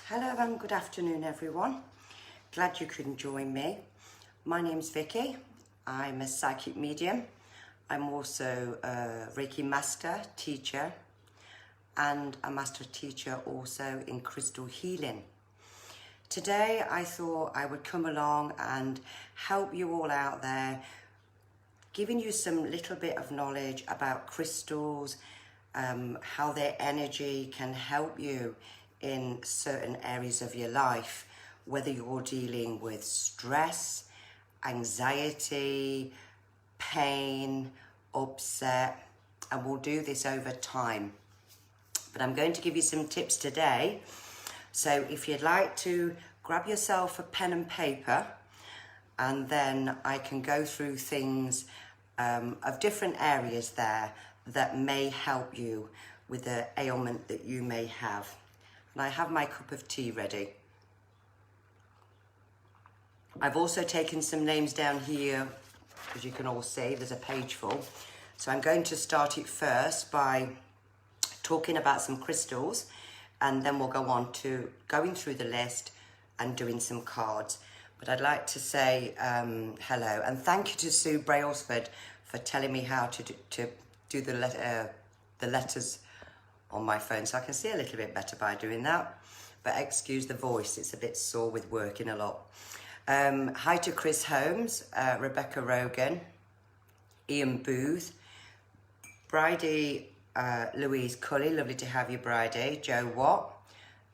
Hello and good afternoon everyone. Glad you could join me. My name's Vicky. I'm a psychic medium. I'm also a Reiki master teacher and a master teacher also in crystal healing. Today I thought I would come along and help you all out there, giving you some little bit of knowledge about crystals, how their energy can help you in certain areas of your life, whether you're dealing with stress, anxiety, pain, upset, and we'll do this over time. But I'm going to give you some tips today. So if you'd like to grab yourself a pen and paper, and then I can go through things of different areas there that may help you with the ailment that you may have. And I have my cup of tea ready. I've also taken some names down here, as you can all see, there's a page full. So I'm going to start it first by talking about some crystals, and then we'll go on to going through the list and doing some cards. But I'd like to say hello and thank you to Sue Brailsford for telling me how to do the letters on my phone, so I can see a little bit better by doing that. But excuse the voice, it's a bit sore with working a lot. Hi to Chris Holmes, Rebecca Rogan, Ian Booth, Bridie Louise Cully, lovely to have you Bridie, Joe Watt,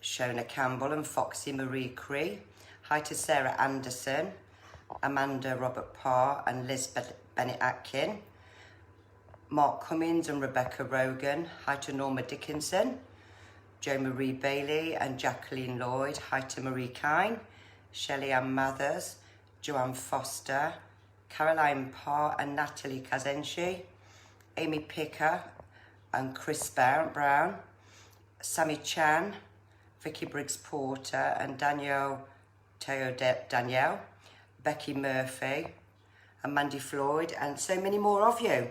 Shona Campbell and Foxy Marie Cree. Hi to Sarah Anderson, Amanda Robert Parr and Liz Bennett Atkin, Mark Cummins and Rebecca Rogan. Hi to Norma Dickinson, Jo Marie Bailey and Jacqueline Lloyd. Hi to Marie Kine, Shelley Ann Mathers, Joanne Foster, Caroline Parr and Natalie Kazenshi, Amy Picker and Chris Brown, Sammy Chan, Vicky Briggs Porter and Danielle Danielle, Becky Murphy and Mandy Floyd, and so many more of you.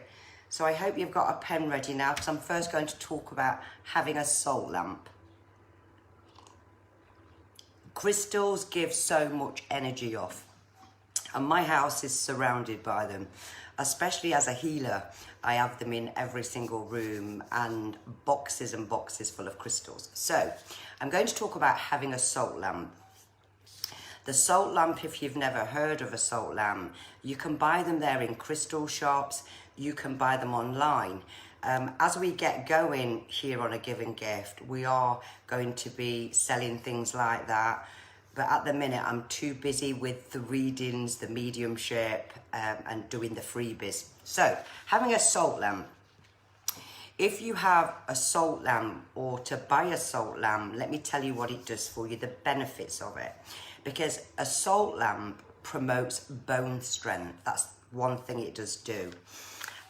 So I hope you've got a pen ready now, because I'm first going to talk about having a salt lamp. Crystals give so much energy off, and my house is surrounded by them. Especially as a healer, I have them in every single room and boxes full of crystals. So I'm going to talk about having a salt lamp. The salt lamp, if you've never heard of a salt lamp, you can buy them there in crystal shops, you can buy them online. As we get going here on A Given Gift, we are going to be selling things like that. But at the minute, I'm too busy with the readings, the mediumship, and doing the freebies. So, having a salt lamp. If you have a salt lamp or to buy a salt lamp, let me tell you what it does for you, the benefits of it. Because a salt lamp promotes bone strength. That's one thing it does do.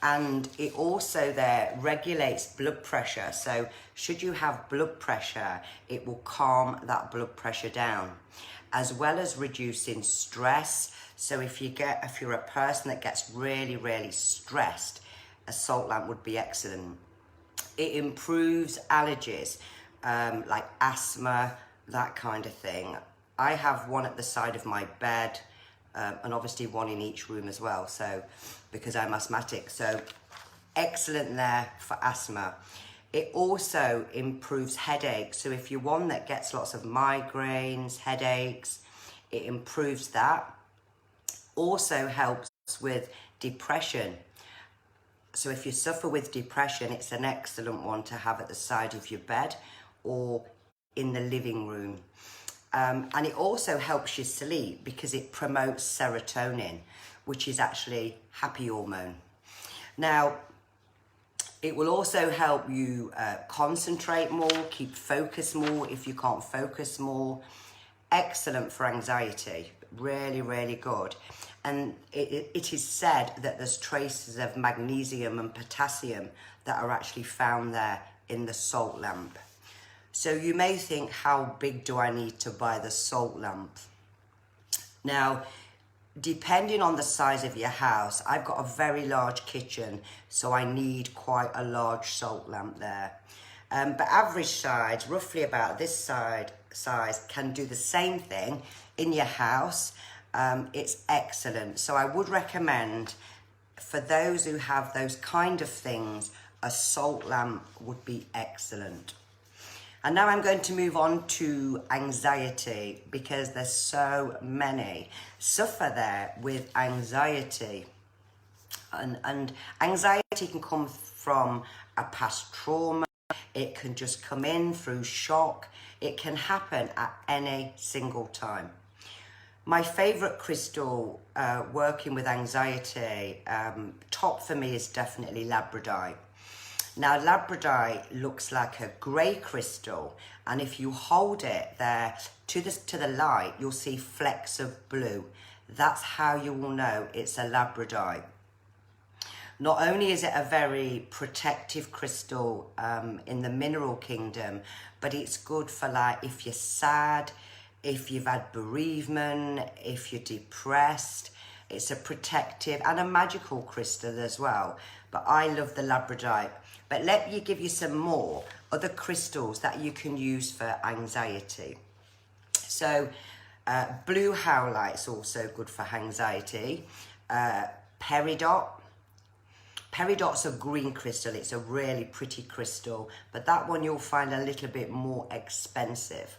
And it also there regulates blood pressure. So should you have blood pressure, it will calm that blood pressure down, as well as reducing stress. So if you're a person that gets really, really stressed, a salt lamp would be excellent. It improves allergies, like asthma, that kind of thing. I have one at the side of my bed, and obviously one in each room as well, so because I'm asthmatic, so excellent there for asthma. It also improves headaches, so if you're one that gets lots of migraines, headaches, it improves that. Also helps with depression. So if you suffer with depression, it's an excellent one to have at the side of your bed or in the living room. And it also helps you sleep because it promotes serotonin, which is actually happy hormone. Now, it will also help you concentrate more, keep focus more if you can't focus more. Excellent for anxiety, really, really good. And it is said that there's traces of magnesium and potassium that are actually found there in the salt lamp. So you may think, how big do I need to buy the salt lamp? Now, depending on the size of your house, I've got a very large kitchen, so I need quite a large salt lamp there. But average size, roughly about this size, can do the same thing in your house. It's excellent. So I would recommend, for those who have those kind of things, a salt lamp would be excellent. And now I'm going to move on to anxiety, because there's so many suffer there with anxiety. And anxiety can come from a past trauma. It can just come in through shock. It can happen at any single time. My favourite crystal working with anxiety, top for me, is definitely labradorite. Now, labradorite looks like a grey crystal, and if you hold it there to the light, you'll see flecks of blue. That's how you will know it's a labradorite. Not only is it a very protective crystal in the mineral kingdom, but it's good for, like, if you're sad, if you've had bereavement, if you're depressed. It's a protective and a magical crystal as well. But I love the labradorite. But let me give you some more other crystals that you can use for anxiety. So blue howlite's also good for anxiety. Peridot. Peridot's a green crystal. It's a really pretty crystal, but that one you'll find a little bit more expensive.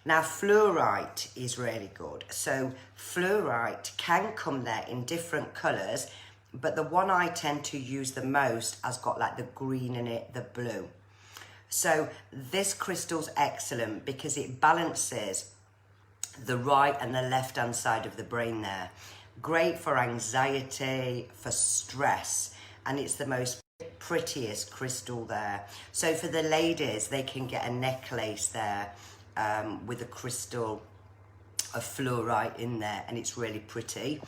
Now, fluorite is really good. So fluorite can come there in different colours, but the one I tend to use the most has got like the green in it, the blue. So this crystal's excellent because it balances the right and the left hand side of the brain there. Great for anxiety, for stress, and it's the most prettiest crystal there. So for the ladies, they can get a necklace there with a crystal of fluorite in there, and it's really pretty.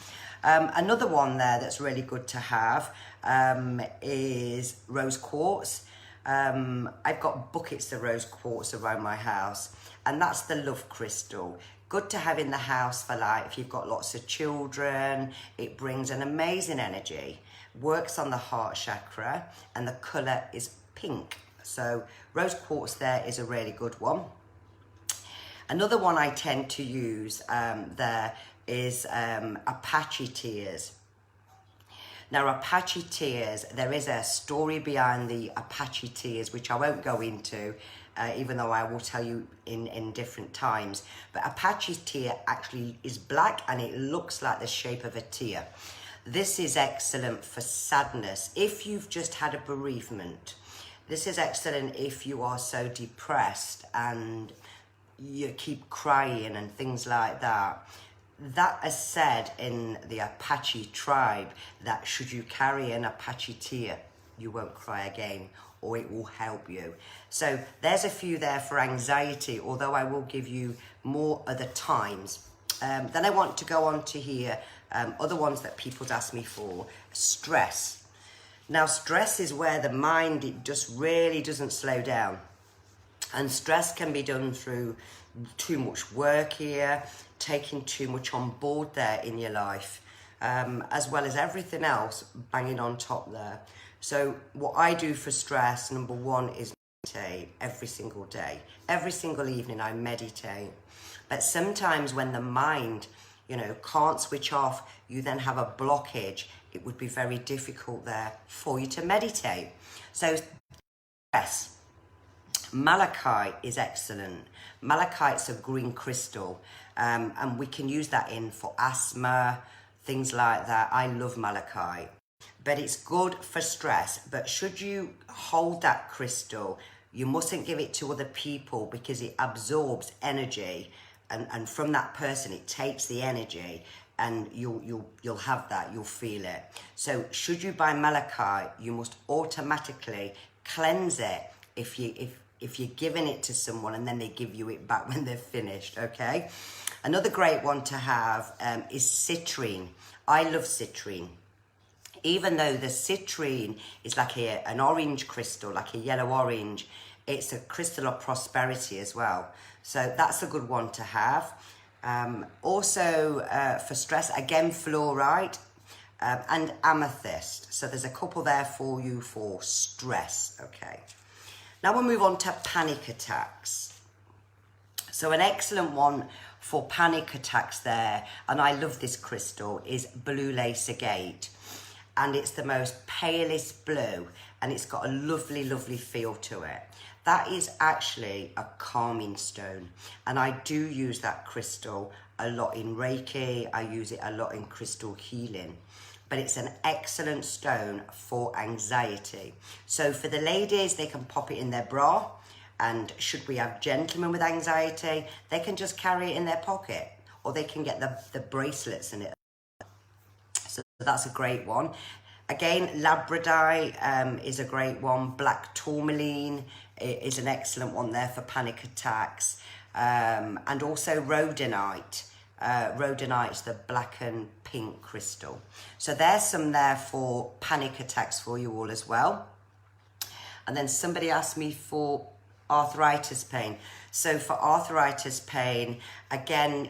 Another one there that's really good to have is rose quartz. I've got buckets of rose quartz around my house, and that's the love crystal. Good to have in the house for, like, if you've got lots of children. It brings an amazing energy, works on the heart chakra, and the colour is pink. So rose quartz there is a really good one. Another one I tend to use there is Apache tears. Now, Apache tears, there is a story behind the Apache tears, which I won't go into, even though I will tell you in different times. But Apache tear actually is black, and it looks like the shape of a tear. This is excellent for sadness. If you've just had a bereavement, this is excellent if you are so depressed and you keep crying and things like that. That is said in the Apache tribe that should you carry an Apache tear, you won't cry again, or it will help you. So there's a few there for anxiety, although I will give you more other times. Then I want to go on to here, other ones that people ask me for. Stress. Now, stress is where the mind, it just really doesn't slow down. And stress can be done through too much work here, taking too much on board there in your life, as well as everything else banging on top there. So what I do for stress, number one, is meditate every single day. Every single evening I meditate. But sometimes when the mind, you know, can't switch off, you then have a blockage. It would be very difficult there for you to meditate. So stress. Malachite is excellent. Malachite's a green crystal, and we can use that in for asthma, things like that. I love malachite, but it's good for stress. But should you hold that crystal, you mustn't give it to other people, because it absorbs energy, and from that person it takes the energy, and you'll have that, you'll feel it. So should you buy malachite, you must automatically cleanse it if you're giving it to someone and then they give you it back when they're finished, okay? Another great one to have is citrine. I love citrine. Even though the citrine is like an orange crystal, like a yellow orange, it's a crystal of prosperity as well. So that's a good one to have. Also for stress, again, fluorite and amethyst. So there's a couple there for you for stress, okay? Now we'll move on to panic attacks. So an excellent one for panic attacks there, and I love this crystal, is blue lace agate. And it's the most palest blue, and it's got a lovely, lovely feel to it. That is actually a calming stone, and I do use that crystal a lot in Reiki. I use it a lot in crystal healing, but it's an excellent stone for anxiety. So for the ladies, they can pop it in their bra, and should we have gentlemen with anxiety, they can just carry it in their pocket, or they can get the bracelets in it. So that's a great one. Again, labradorite is a great one. Black tourmaline is an excellent one there for panic attacks. And also rhodonite. Rhodonite is the black and pink crystal. So there's some there for panic attacks for you all as well. And then somebody asked me for arthritis pain. So for arthritis pain, again,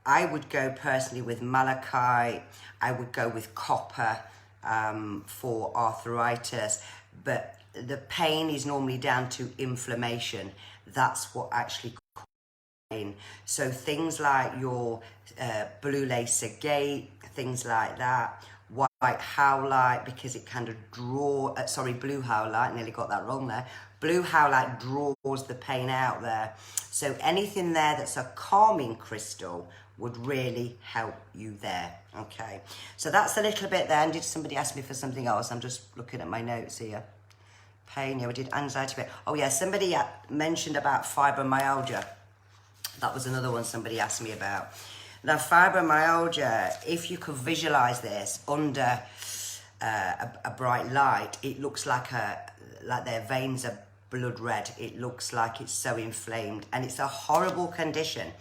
I would go personally with malachite. I would go with copper for arthritis, but the pain is normally down to inflammation. That's what actually causes pain. So things like your blue lace agate, things like that, white howlite, because it kind of blue howlite, nearly got that wrong there. Blue howlite draws the pain out there. So anything there that's a calming crystal would really help you there. Okay, so that's a little bit there. And did somebody ask me for something else? I'm just looking at my notes here. Pain, yeah, we did anxiety. Oh yeah, somebody mentioned about fibromyalgia. That was another one somebody asked me about. Now fibromyalgia, if you could visualize this under a bright light, it looks like their veins are blood red. It looks like it's so inflamed, and it's a horrible condition.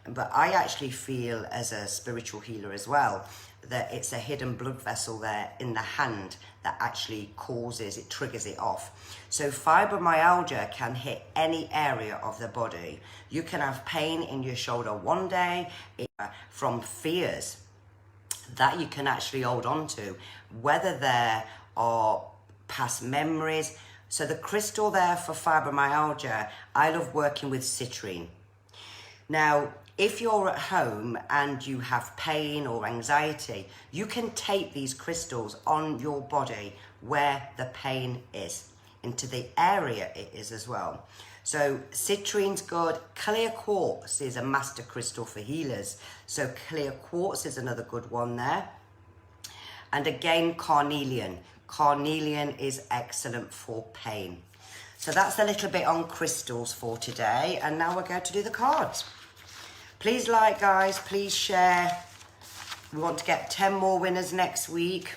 But I actually feel, as a spiritual healer as well, that it's a hidden blood vessel there in the hand that actually triggers it off. So fibromyalgia can hit any area of the body. You can have pain in your shoulder one day from fears that you can actually hold on to, whether there are past memories. So the crystal there for fibromyalgia, I love working with citrine. Now, if you're at home and you have pain or anxiety, you can tape these crystals on your body where the pain is, into the area it is as well. So citrine's good. Clear quartz is a master crystal for healers. So clear quartz is another good one there. And again, carnelian. Carnelian is excellent for pain. So that's a little bit on crystals for today. And now we're going to do the cards. Please like, guys, please share. We want to get 10 more winners next week.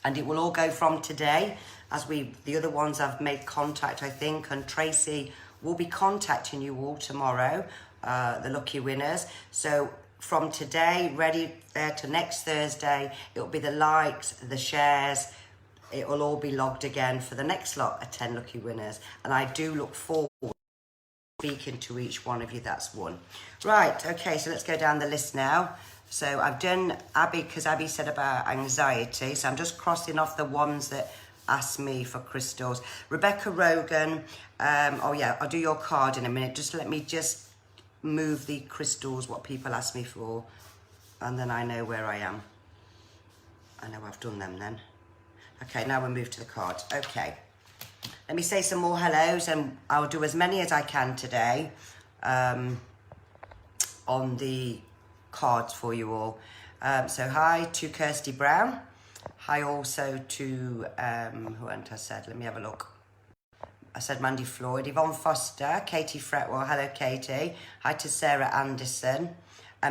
And it will all go from today, as the other ones I've made contact, I think. And Tracy will be contacting you all tomorrow, the lucky winners. So from today, ready there to next Thursday, it'll be the likes, the shares. It will all be logged again for the next lot of 10 lucky winners. And I do look forward speaking to each one of you that's won. Right, okay, so let's go down the list now. So I've done Abby, because Abby said about anxiety, so I'm just crossing off the ones that asked me for crystals. Rebecca Rogan, oh yeah, I'll do your card in a minute. Just let me just move the crystals, what people ask me for, and then I know where I am. I know I've done them then. Okay, now we'll move to the cards. Okay. Let me say some more hellos, and I'll do as many as I can today on the cards for you all. So hi to Kirsty Brown. Hi also to, who hadn't I said? Let me have a look. I said Mandy Floyd, Yvonne Foster, Katie Fretwell. Hello, Katie. Hi to Sarah Anderson.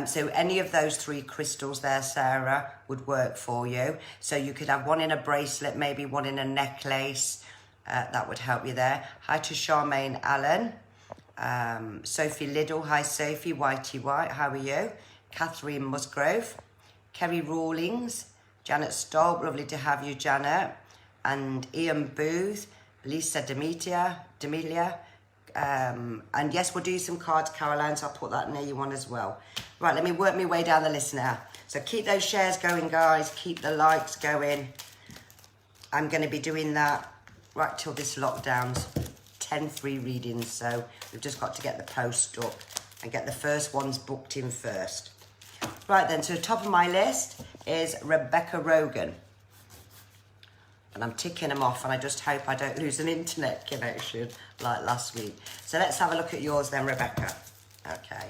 So any of those 3 crystals there, Sarah, would work for you. So you could have one in a bracelet, maybe one in a necklace. That would help you there. Hi to Charmaine Allen. Sophie Liddell. Hi, Sophie. Whitey White. How are you? Catherine Musgrove. Kerry Rawlings. Janet Stolp. Lovely to have you, Janet. And Ian Booth. Lisa Demelia. And yes, we'll do some cards, Caroline, so I'll put that near you one as well. Right, let me work my way down the list now. So keep those shares going, guys. Keep the likes going. I'm going to be doing that right till this lockdown's 10 free readings, so we've just got to get the post up and get the first ones booked in first. Right then, so the top of my list is Rebecca Rogan. And I'm ticking them off, and I just hope I don't lose an internet connection like last week. So let's have a look at yours then, Rebecca. Okay.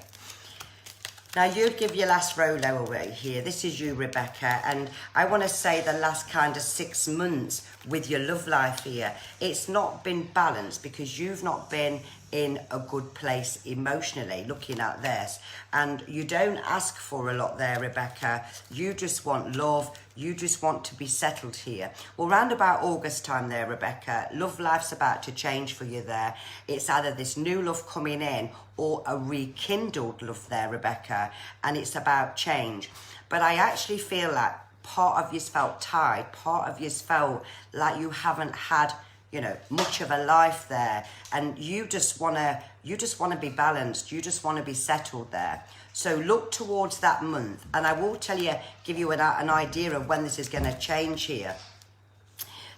Now, you'd give your last Rolo away here. This is you, Rebecca, and I want to say the last kind of 6 months with your love life here, it's not been balanced because you've not been in a good place emotionally looking at this, and you don't ask for a lot there, Rebecca. You just want love. You just want to be settled here. Well, round about August time there, Rebecca, love life's about to change for you there. It's either this new love coming in or a rekindled love there, Rebecca, and it's about change. But I actually feel like part of you's felt tired, part of you's felt like you haven't had, you know, much of a life there, and you just want to be balanced. You just want to be settled there. So look towards that month, and I will give you an idea of when this is going to change here.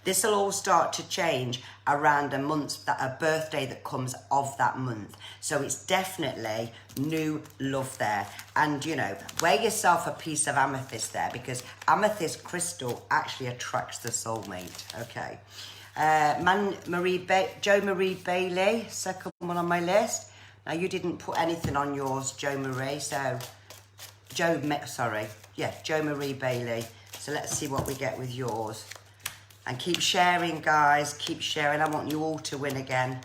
This will all start to change around a birthday that comes of that month. So it's definitely new love there. And, you know, wear yourself a piece of amethyst there, because amethyst crystal actually attracts the soulmate. Okay. Jo Marie Bailey, second one on my list. Now, you didn't put anything on yours, Jo Marie, so Jo Marie Bailey. So let's see what we get with yours. And keep sharing, guys, keep sharing. I want you all to win again.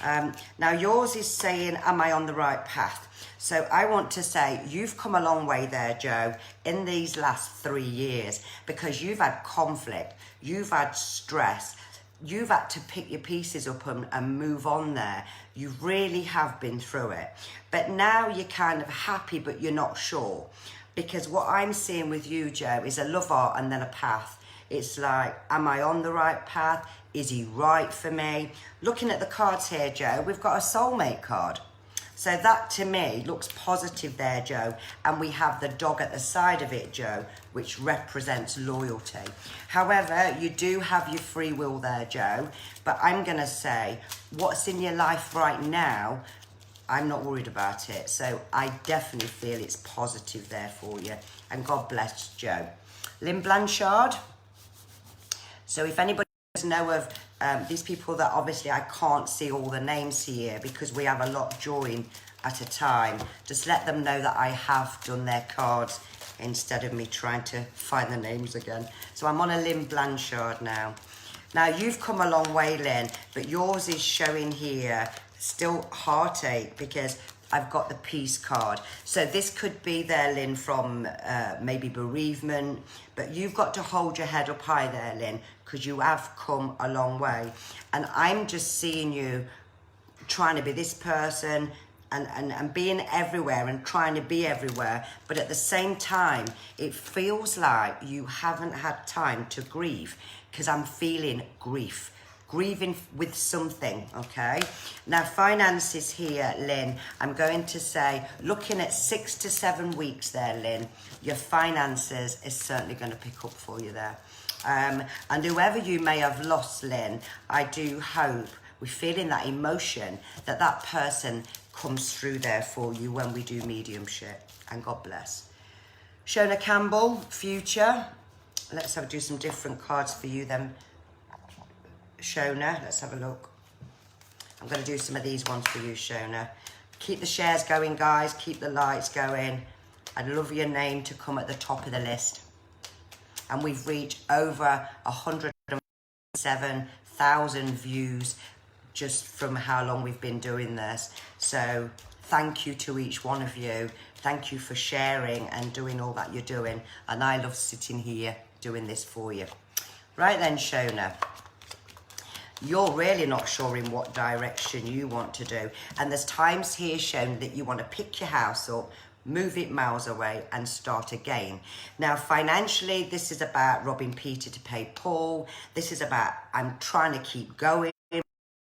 Now, yours is saying, am I on the right path? So I want to say you've come a long way there, Jo, in these last 3 years, because you've had conflict, you've had stress, you've had to pick your pieces up and move on there. You really have been through it. But now you're kind of happy, but you're not sure. Because what I'm seeing with you, Jo, is a love art and then a path. It's like, am I on the right path? Is he right for me? Looking at the cards here, Jo, we've got a soulmate card. So that to me looks positive there, Jo. And we have the dog at the side of it, Jo, which represents loyalty. However, you do have your free will there, Jo. But I'm going to say what's in your life right now, I'm not worried about it. So I definitely feel it's positive there for you. And God bless, Jo. Lynn Blanchard. So if anybody does know of these people that obviously I can't see all the names here because we have a lot join at a time, just let them know that I have done their cards instead of me trying to find the names again. So I'm on a Lynn Blanchard now. Now, you've come a long way, Lynn, but yours is showing here still heartache because I've got the peace card. So this could be there, Lynn, from maybe bereavement, but you've got to hold your head up high there, Lynn, because you have come a long way. And I'm just seeing you trying to be this person and being everywhere and trying to be everywhere. But at the same time, it feels like you haven't had time to grieve, because I'm feeling grief. Grieving with something, okay? Now, finances here, Lynn, I'm going to say, looking at 6 to 7 weeks there, Lynn, your finances is certainly going to pick up for you there. And whoever you may have lost, Lynn, I do hope, we're feeling that emotion, that person comes through there for you when we do mediumship. And God bless. Shona Campbell, future. Let's do some different cards for you then. Shona, let's have a look. I'm going to do some of these ones for you, Shona. Keep the shares going, guys. Keep the lights going. I'd love your name to come at the top of the list. And we've reached over 107,000 views just from how long we've been doing this. So thank you to each one of you. Thank you for sharing and doing all that you're doing. And I love sitting here doing this for you. Right then, Shona. You're really not sure in what direction you want to do. And there's times here shown that you want to pick your house up, move it miles away and start again. Now, financially, this is about robbing Peter to pay Paul. This is about, I'm trying to keep going.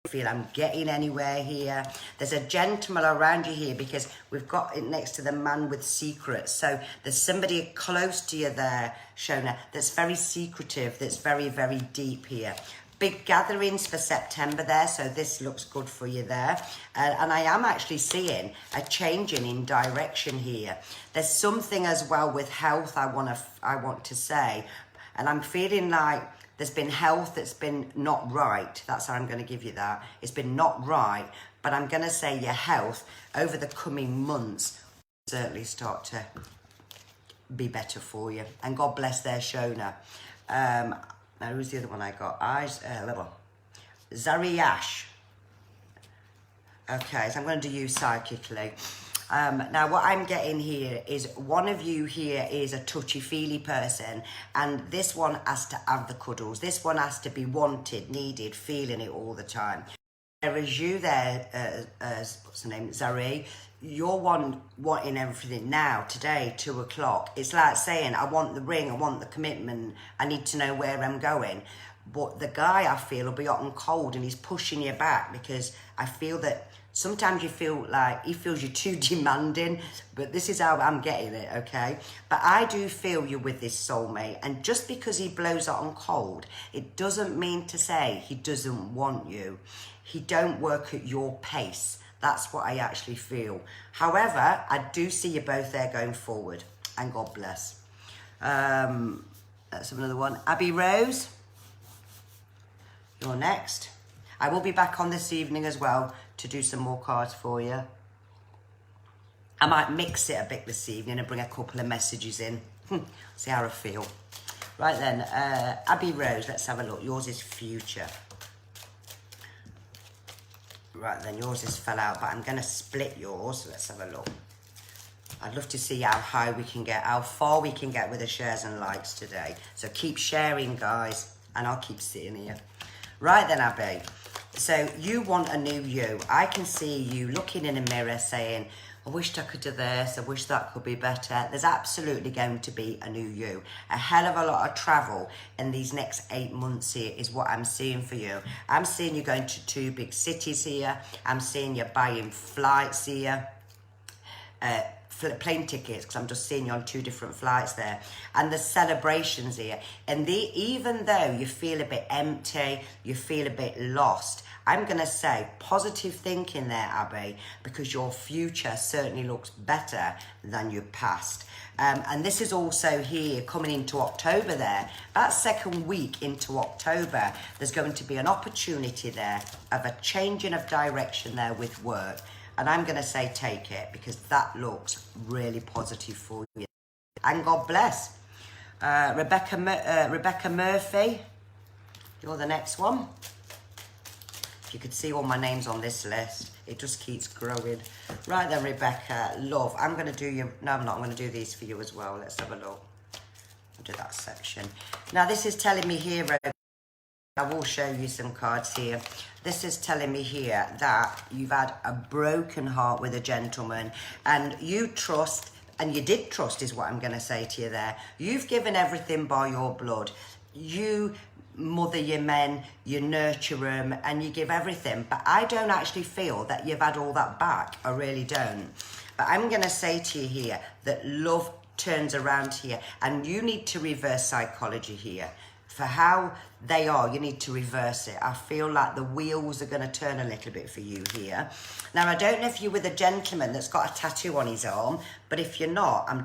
I feel I'm getting anywhere here. There's a gentleman around you here because we've got it next to the man with secrets. So there's somebody close to you there, Shona, that's very secretive, that's very, very deep here. big gatherings for September there, so this looks good for you there. And I am actually seeing a changing in direction here. There's something as well with health I want to say, and I'm feeling like there's been health that's been not right. That's how I'm going to give you that. It's been not right, but I'm going to say your health over the coming months will certainly start to be better for you. And God bless their Shona. Now, who's the other one I got? Zariash. Okay, so I'm going to do you psychically. Now, what I'm getting here is one of you here is a touchy-feely person, and this one has to have the cuddles. This one has to be wanted, needed, feeling it all the time. Whereas you there, what's the name, Zari, you're one wanting everything now, today, 2 o'clock. It's like saying, I want the ring, I want the commitment, I need to know where I'm going. But the guy, I feel, will be hot and cold, and he's pushing you back, because I feel that sometimes you feel like he feels you're too demanding, but this is how I'm getting it, okay? But I do feel you're with this soulmate, and just because he blows hot and cold, it doesn't mean to say he doesn't want you. He don't work at your pace. That's what I actually feel. However, I do see you both there going forward, and God bless. Let's have another one. Abby Rose, you're next. I will be back on this evening as well to do some more cards for you. I might mix it a bit this evening and bring a couple of messages in. See how I feel. Right then, Abby Rose, let's have a look. Yours is future. Right then, yours is fell out, but I'm going to split yours. Let's have a look. I'd love to see how high we can get, how far we can get with the shares and likes today. So keep sharing, guys, and I'll keep sitting here. Right then, Abby. So you want a new you. I can see you looking in a mirror saying, I wished I could do this, I wish that could be better. There's absolutely going to be a new you. A hell of a lot of travel in these next 8 months here is what I'm seeing for you. I'm seeing you going to 2 big cities here. I'm seeing you buying flights here. Plane tickets, because I'm just seeing you on 2 different flights there, and the celebrations here. And even though you feel a bit empty, you feel a bit lost, I'm going to say positive thinking there, Abby, because your future certainly looks better than your past. And this is also here coming into October there. That second week into October, there's going to be an opportunity there of a changing of direction there with work. And I'm going to say take it, because that looks really positive for you. And God bless. Rebecca Murphy, you're the next one. If you could see all my names on this list, it just keeps growing. Right then, Rebecca, love. I'm going to do you... No, I'm not. I'm going to do these for you as well. Let's have a look. I'll do that section. Now, this is telling me here... I will show you some cards here. This is telling me here that you've had a broken heart with a gentleman, and you trust, and you did trust is what I'm going to say to you there. You've given everything by your blood. You mother your men, you nurture them, and you give everything. But I don't actually feel that you've had all that back. I really don't. But I'm going to say to you here that love turns around here, and you need to reverse psychology here. For how they are, you need to reverse it. I feel like the wheels are going to turn a little bit for you here. Now, I don't know if you're with a gentleman that's got a tattoo on his arm, but if you're not, I'm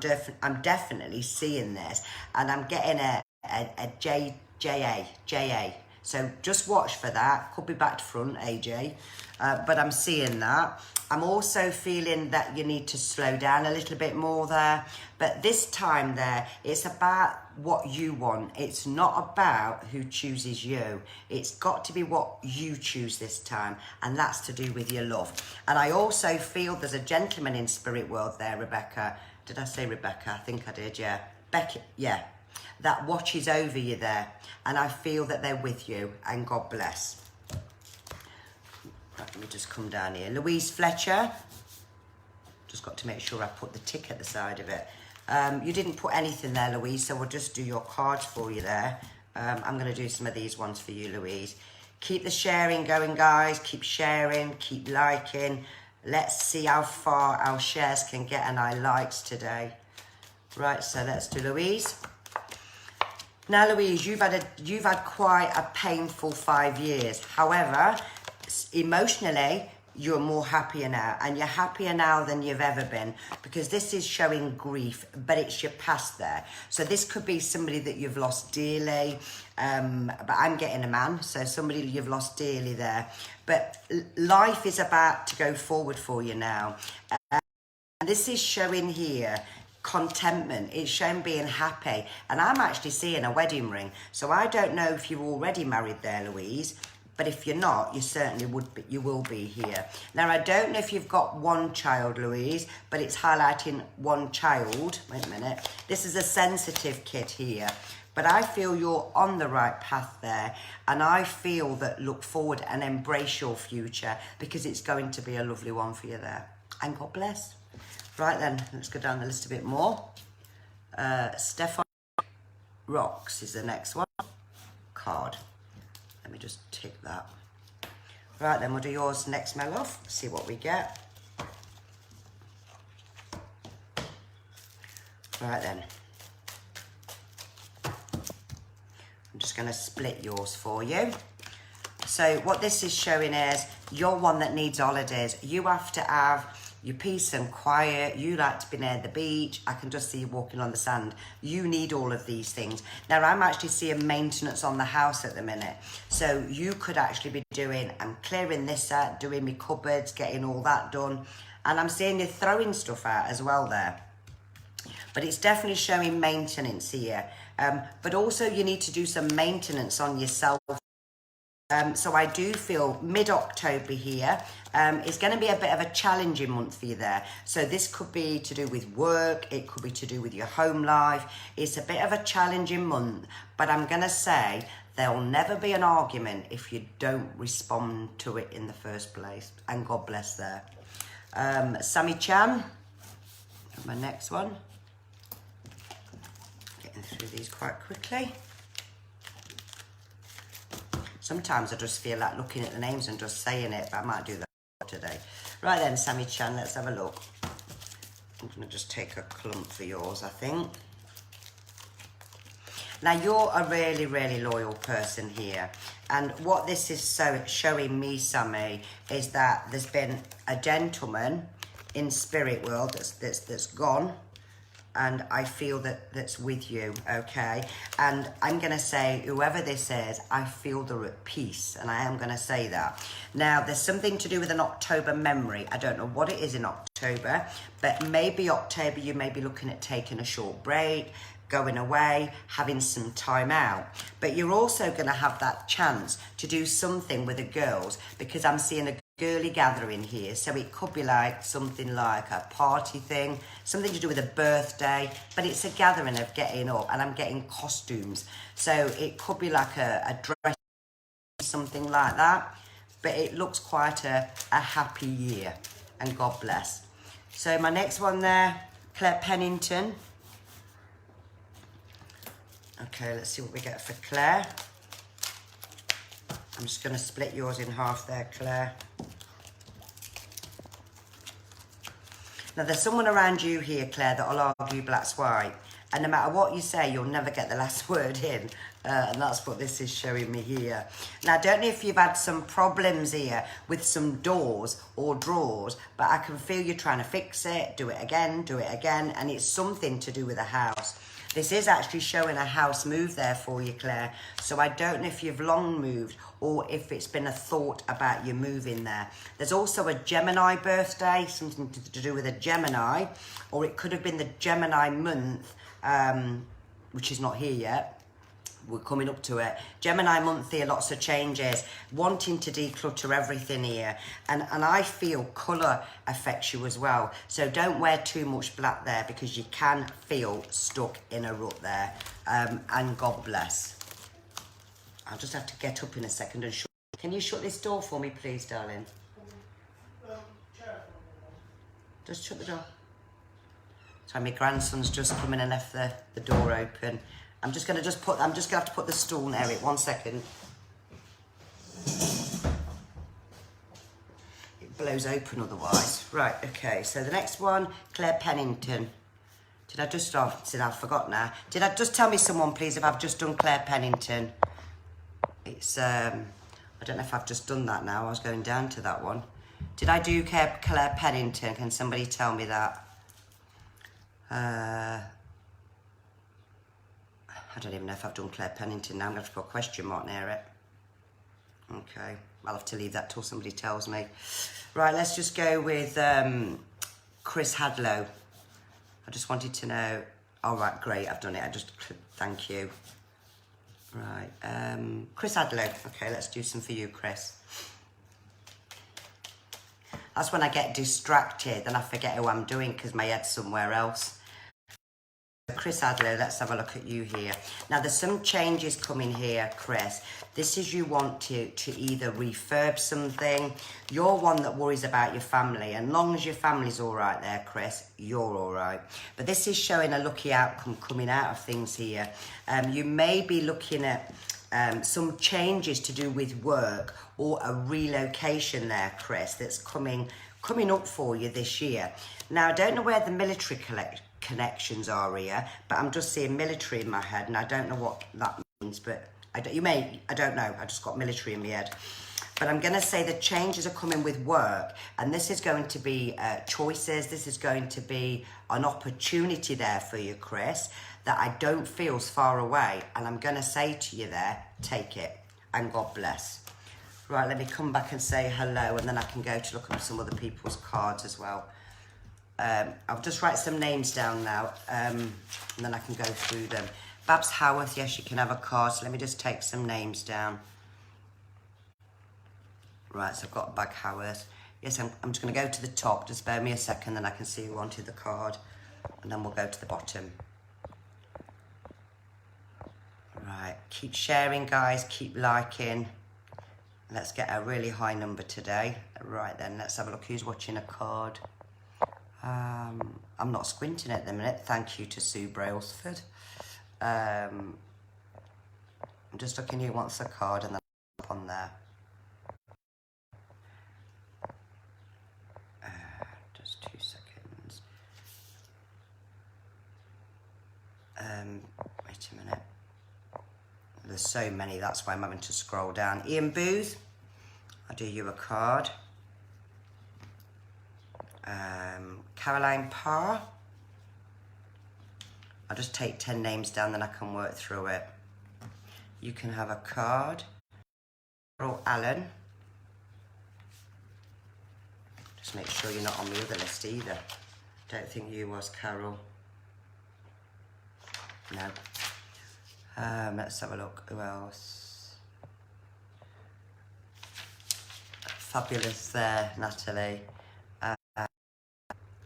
definitely seeing this. And I'm getting a JA. So just watch for that. Could be back to front, AJ. But I'm seeing that. I'm also feeling that you need to slow down a little bit more there. But this time there, it's about what you want. It's not about who chooses you. It's got to be what you choose this time. And that's to do with your love. And I also feel there's a gentleman in spirit world there, Rebecca. Did I say Rebecca? I think I did, yeah. Becky, yeah. That watches over you there. And I feel that they're with you. And God bless. Right, let me just come down here. Louise Fletcher. Just got to make sure I put the tick at the side of it. You didn't put anything there, Louise, so we'll just do your cards for you there. I'm going to do some of these ones for you, Louise. Keep the sharing going, guys. Keep sharing. Keep liking. Let's see how far our shares can get and our likes today. Right, so let's do Louise. Now, Louise, you've had quite a painful 5 years. However, emotionally, you're more happier now, and you're happier now than you've ever been, because this is showing grief, but it's your past there. So this could be somebody that you've lost dearly, but I'm getting a man, so somebody you've lost dearly there. But life is about to go forward for you now. And this is showing here contentment. It's showing being happy, and I'm actually seeing a wedding ring. So I don't know if you're already married there, Louise, but if you're not, you certainly would be, you will be here. Now, I don't know if you've got one child, Louise, but it's highlighting one child. Wait a minute. This is a sensitive kid here, but I feel you're on the right path there, and I feel that look forward and embrace your future, because it's going to be a lovely one for you there. And God bless. Right then, let's go down the list a bit more. Stefan Rocks is the next one. Card. Let me just tick that. Right then, we'll do yours next, my love. See what we get. Right then. I'm just going to split yours for you. So what this is showing is you're one that needs holidays. You have to have your peace and quiet. You like to be near the beach. I can just see you walking on the sand. You need all of these things. Now, I'm actually seeing maintenance on the house at the minute. So you could actually be doing, I'm clearing this out, doing my cupboards, getting all that done. And I'm seeing you throwing stuff out as well there. But it's definitely showing maintenance here. But also you need to do some maintenance on yourself. So I do feel mid-October here is going to be a bit of a challenging month for you there. So this could be to do with work, it could be to do with your home life. It's a bit of a challenging month, but I'm going to say there'll never be an argument if you don't respond to it in the first place. And God bless there. Sammy Chan, my next one. Getting through these quite quickly. Sometimes I just feel like looking at the names and just saying it, but I might do that today. Right then, Sammy Chan, let's have a look. I'm going to just take a clump for yours, I think. Now, you're a really, really loyal person here. And what this is showing me, Sammy, is that there's been a gentleman in spirit world that's gone. And I feel that's with you, okay? And I'm going to say, whoever this is, I feel they're at peace, and I am going to say that. Now, there's something to do with an October memory. I don't know what it is in October, but maybe October you may be looking at taking a short break, going away, having some time out. But you're also going to have that chance to do something with the girls, because I'm seeing a girly gathering here. So it could be like something like a party thing, something to do with a birthday, but it's a gathering of getting up, and I'm getting costumes. So it could be like a dress, something like that, but it looks quite a happy year, and God bless. So my next one there, Claire Pennington. Okay, let's see what we get for Claire. I'm just going to split yours in half there, Claire. Now, there's someone around you here, Claire, that'll argue black's white. And no matter what you say, you'll never get the last word in. And that's what this is showing me here. Now, I don't know if you've had some problems here with some doors or drawers, but I can feel you trying to fix it, do it again, and it's something to do with a house. This is actually showing a house move there for you, Claire. So I don't know if you've long moved or if it's been a thought about you moving there. There's also a Gemini birthday, something to do with a Gemini, or it could have been the Gemini month, which is not here yet. We're coming up to it. Gemini month here, lots of changes, wanting to declutter everything here. And I feel colour affects you as well. So don't wear too much black there, because you can feel stuck in a rut there. And God bless. I'll just have to get up in a second and shut. Can you shut this door for me, please, darling? Just shut the door. Sorry, my grandson's just come in and left the door open. I'm just going to have to put the stool near it. 1 second. It blows open otherwise. Right, okay. So the next one, Claire Pennington. Did I just, oh, did I forgot now? Did I just tell me someone, please, if I've just done Claire Pennington? It's, I don't know if I've just done that now. I was going down to that one. Did I do Claire Pennington? Can somebody tell me that? I don't even know if I've done Claire Pennington now. I'm going to have to put a question mark near it. Okay, I'll have to leave that till somebody tells me. Right, let's just go with Chris Hadlow. I just wanted to know. All right, great, I've done it. Thank you. Right, Chris Hadlow. Okay, let's do some for you, Chris. That's when I get distracted and I forget who I'm doing because my head's somewhere else. Chris Adler, let's have a look at you here. Now, there's some changes coming here, Chris. This is you want to either refurb something. You're one that worries about your family. And long as your family's all right there, Chris, you're all right. But this is showing a lucky outcome coming out of things here. You may be looking at some changes to do with work or a relocation there, Chris, that's coming up for you this year. Now, I don't know where the military connections are here, but I'm just seeing military in my head, and I don't know what that means, but I don't know, I just got military in my head. But I'm going to say the changes are coming with work, and this is going to be choices, this is going to be an opportunity there for you, Chris, that I don't feel's far away, and I'm going to say to you there, take it, and God bless. Right, let me come back and say hello, and then I can go to look at some other people's cards as well. I'll just write some names down now, and then I can go through them. Babs Howarth, yes, you can have a card. So let me just take some names down. Right, so I've got Bag Howarth. Yes, I'm just going to go to the top. Just bear me a second, then I can see who wanted the card. And then we'll go to the bottom. Right, keep sharing, guys. Keep liking. Let's get a really high number today. Right then, let's have a look who's watching a card. I'm not squinting at the minute. Thank you to Sue Brailsford. I'm just looking who wants a card and then up on there. Just 2 seconds. Wait a minute. There's so many, that's why I'm having to scroll down. Ian Booth, I'll do you a card. Caroline Parr. I'll just take 10 names down, then I can work through it. You can have a card. Carol Allen. Just make sure you're not on the other list either. Don't think you was, Carol. No. Let's have a look. Who else? Fabulous there, Natalie.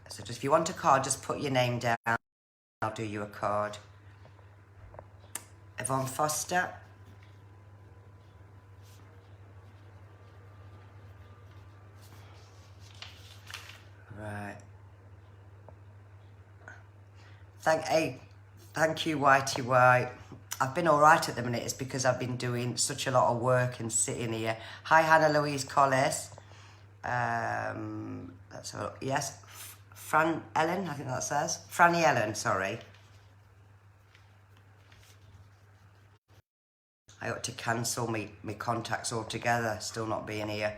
So just if you want a card, just put your name down. I'll do you a card. Yvonne Foster. Right. Thank you, Whitey White. I've been all right at the minute. It's because I've been doing such a lot of work and sitting here. Hi, Hannah Louise Collis. Let's have a look. Yes. Fran Ellen, I think that says. Franny Ellen, sorry. I ought to cancel me contacts altogether, still not being here.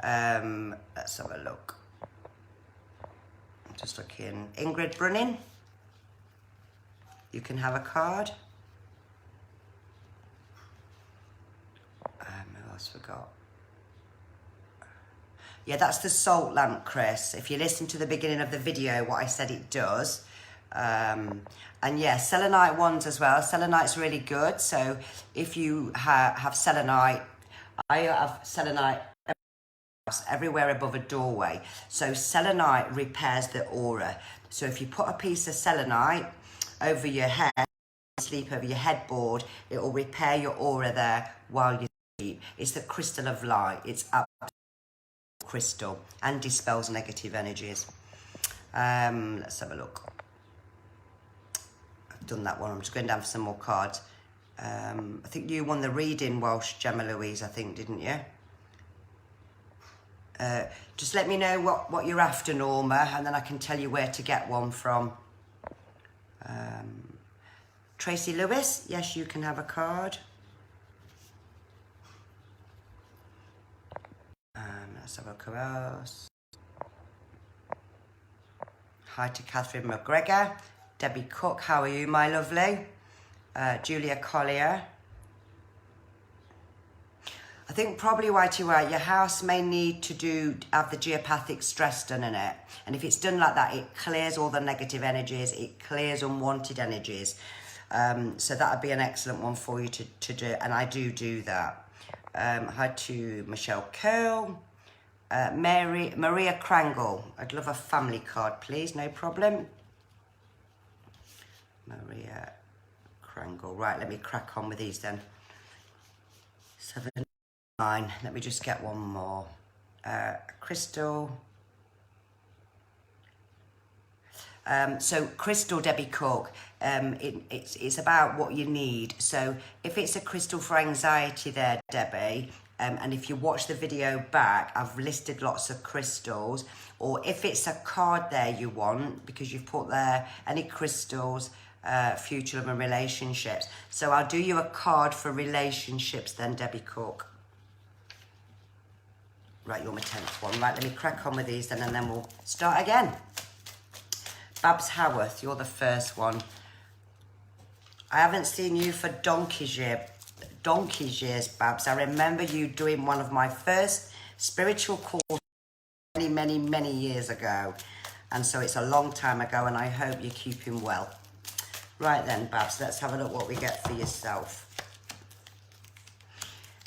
Let's have a look. I'm just looking. Ingrid Brunning. You can have a card. Who else forgot? Yeah, that's the salt lamp, Chris. If you listen to the beginning of the video, what I said it does. And yeah, selenite ones as well. Selenite's really good. So if you have selenite, I have selenite everywhere above a doorway. So selenite repairs the aura. So if you put a piece of selenite over your head, sleep over your headboard, it will repair your aura there while you sleep. It's the crystal of light. It's absolutely crystal and dispels negative energies. Let's have a look. I've done that one. I'm just going down for some more cards. I think you won the reading, Welsh Gemma Louise, I think, didn't you? Just let me know what you're after, Norma, and then I can tell you where to get one from. Tracy Lewis, yes, you can have a card. Let's have a look who else. Hi to Catherine McGregor. Debbie Cook, how are you, my lovely? Julia Collier. I think probably YT White, your house may need to have the geopathic stress done in it. And if it's done like that, it clears all the negative energies, it clears unwanted energies. So that would be an excellent one for you to do, and I do that. Hi to Michelle Curl. Maria Krangle, I'd love a family card, please, no problem. Maria Krangle, right, let me crack on with these then. 7, 9, let me just get one more. Crystal. So Crystal Debbie Cook, it's about what you need. So if it's a crystal for anxiety there, Debbie, and if you watch the video back, I've listed lots of crystals. Or if it's a card there you want, because you've put there any crystals, future love and relationships. So I'll do you a card for relationships then, Debbie Cook. Right, you're my 10th one. Right, let me crack on with these then, and then we'll start again. Babs Howarth, you're the first one. I haven't seen you for donkey's years, Babs. I remember you doing one of my first spiritual courses many years ago. And so it's a long time ago, and I hope you're keeping well. Right then, Babs, let's have a look what we get for yourself.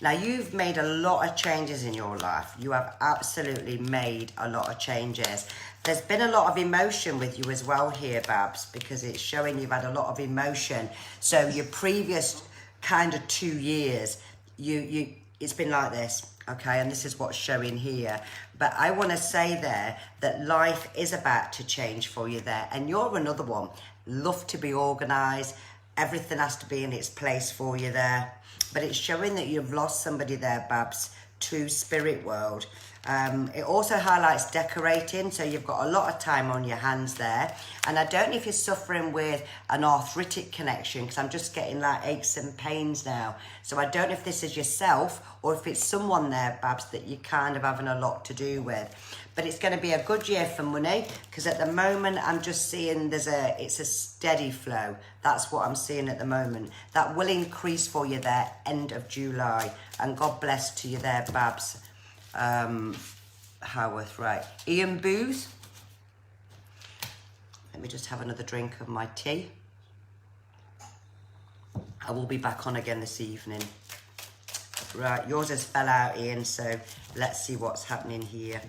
Now, you've made a lot of changes in your life. You have absolutely made a lot of changes. There's been a lot of emotion with you as well here, Babs, because it's showing you've had a lot of emotion. So your previous kind of 2 years, it's been like this, okay? And this is what's showing here. But I want to say there that life is about to change for you there. And you're another one. Love to be organised. Everything has to be in its place for you there. But it's showing that you've lost somebody there, Babs, to spirit world. It also highlights decorating, so you've got a lot of time on your hands there. And I don't know if you're suffering with an arthritic connection, because I'm just getting like aches and pains now. So I don't know if this is yourself or if it's someone there, Babs, that you're kind of having a lot to do with. But it's going to be a good year for money, because at the moment I'm just seeing it's a steady flow. That's what I'm seeing at the moment. That will increase for you there end of July. And God bless to you there, Babs. Howarth, right. Ian Booth. Let me just have another drink of my tea. I will be back on again this evening. Right, yours has fell out, Ian, so let's see what's happening here.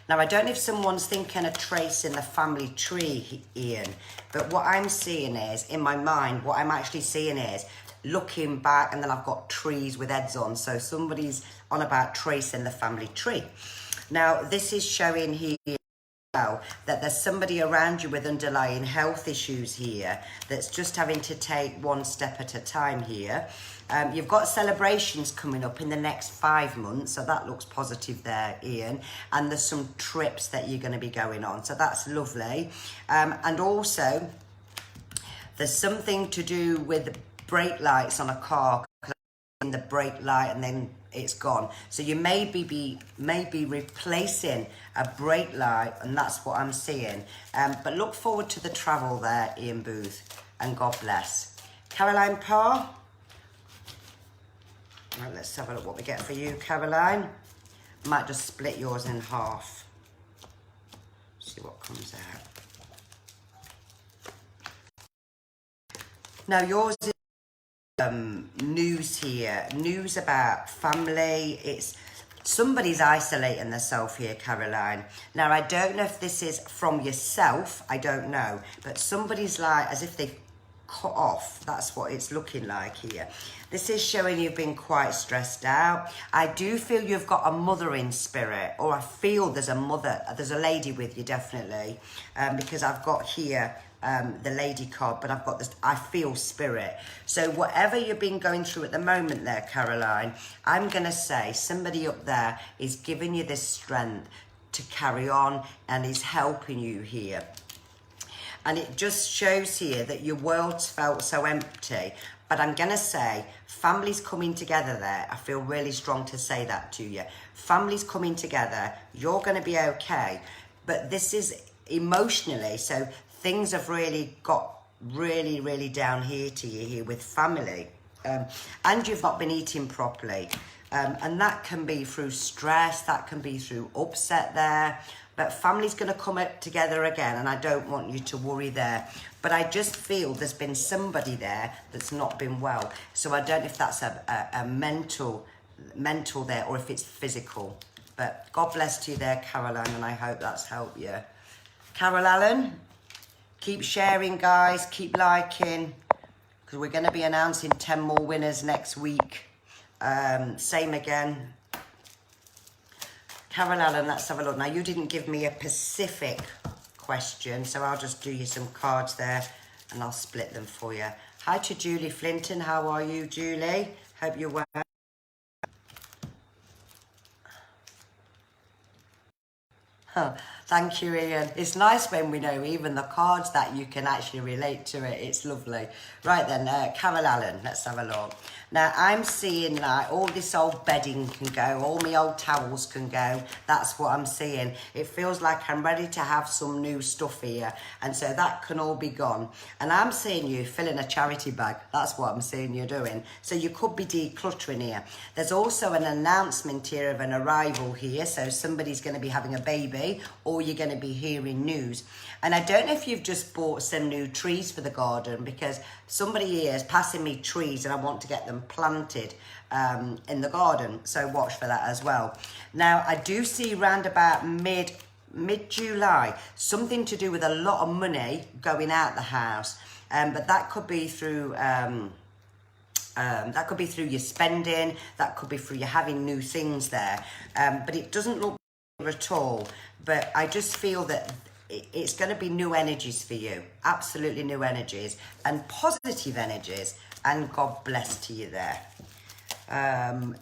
Now, I don't know if someone's thinking a trace in the family tree, Ian, but what I'm seeing is, in my mind, what I'm actually seeing is looking back, and then I've got trees with heads on. So somebody's on about tracing the family tree. Now, this is showing here that there's somebody around you with underlying health issues here that's just having to take one step at a time here. You've got celebrations coming up in the next 5 months, so that looks positive there, Ian. And there's some trips that you're going to be going on, so that's lovely. And also, there's something to do with brake lights on a car, in the brake light and then it's gone. So you may be replacing a brake light, and that's what I'm seeing. But look forward to the travel there, Ian Booth, and God bless. Caroline Parr. Right, let's have a look what we get for you, Caroline. Might just split yours in half. See what comes out. Now yours is news here, news about family. It's somebody's isolating themselves here, Caroline. Now, I don't know if this is from yourself, I don't know, but somebody's like as if they've cut off. That's what it's looking like here. This is showing you've been quite stressed out. I do feel you've got a mother in spirit, or I feel there's a lady with you, definitely, because I've got here the lady card, but I've got this, I feel spirit. So whatever you've been going through at the moment there, Caroline, I'm going to say somebody up there is giving you this strength to carry on and is helping you here. And it just shows here that your world's felt so empty. But I'm going to say, families coming together there. I feel really strong to say that to you. Families coming together, you're going to be okay. But this is emotionally, so things have really got really down here to you here with family. And you've not been eating properly. And that can be through stress, that can be through upset there. But family's going to come together again, and I don't want you to worry there. But I just feel there's been somebody there that's not been well. So I don't know if that's a mental there or if it's physical. But God bless you there, Caroline, and I hope that's helped you. Carol Allen, keep sharing, guys. Keep liking, because we're going to be announcing 10 more winners next week. Same again. Carol Allen, let's have a look. Now, you didn't give me a specific question, so I'll just do you some cards there and I'll split them for you. Hi to Julie Flinton. How are you, Julie? Hope you're well. Thank you, Ian. It's nice when we know even the cards that you can actually relate to it. It's lovely. Right then, Carol Allen, let's have a look. Now, I'm seeing like all this old bedding can go, all my old towels can go. That's what I'm seeing. It feels like I'm ready to have some new stuff here. And so that can all be gone. And I'm seeing you filling a charity bag. That's what I'm seeing you doing. So you could be decluttering here. There's also an announcement here of an arrival here. So somebody's going to be having a baby, or you're going to be hearing news. And I don't know if you've just bought some new trees for the garden, because somebody here is passing me trees and I want to get them planted in the garden. So watch for that as well. Now, I do see round about mid-July, something to do with a lot of money going out the house. But that could be through... that could be through your spending, that could be through you having new things there. But it doesn't look at all. But I just feel that it's going to be new energies for you. Absolutely new energies and positive energies. And God bless to you there.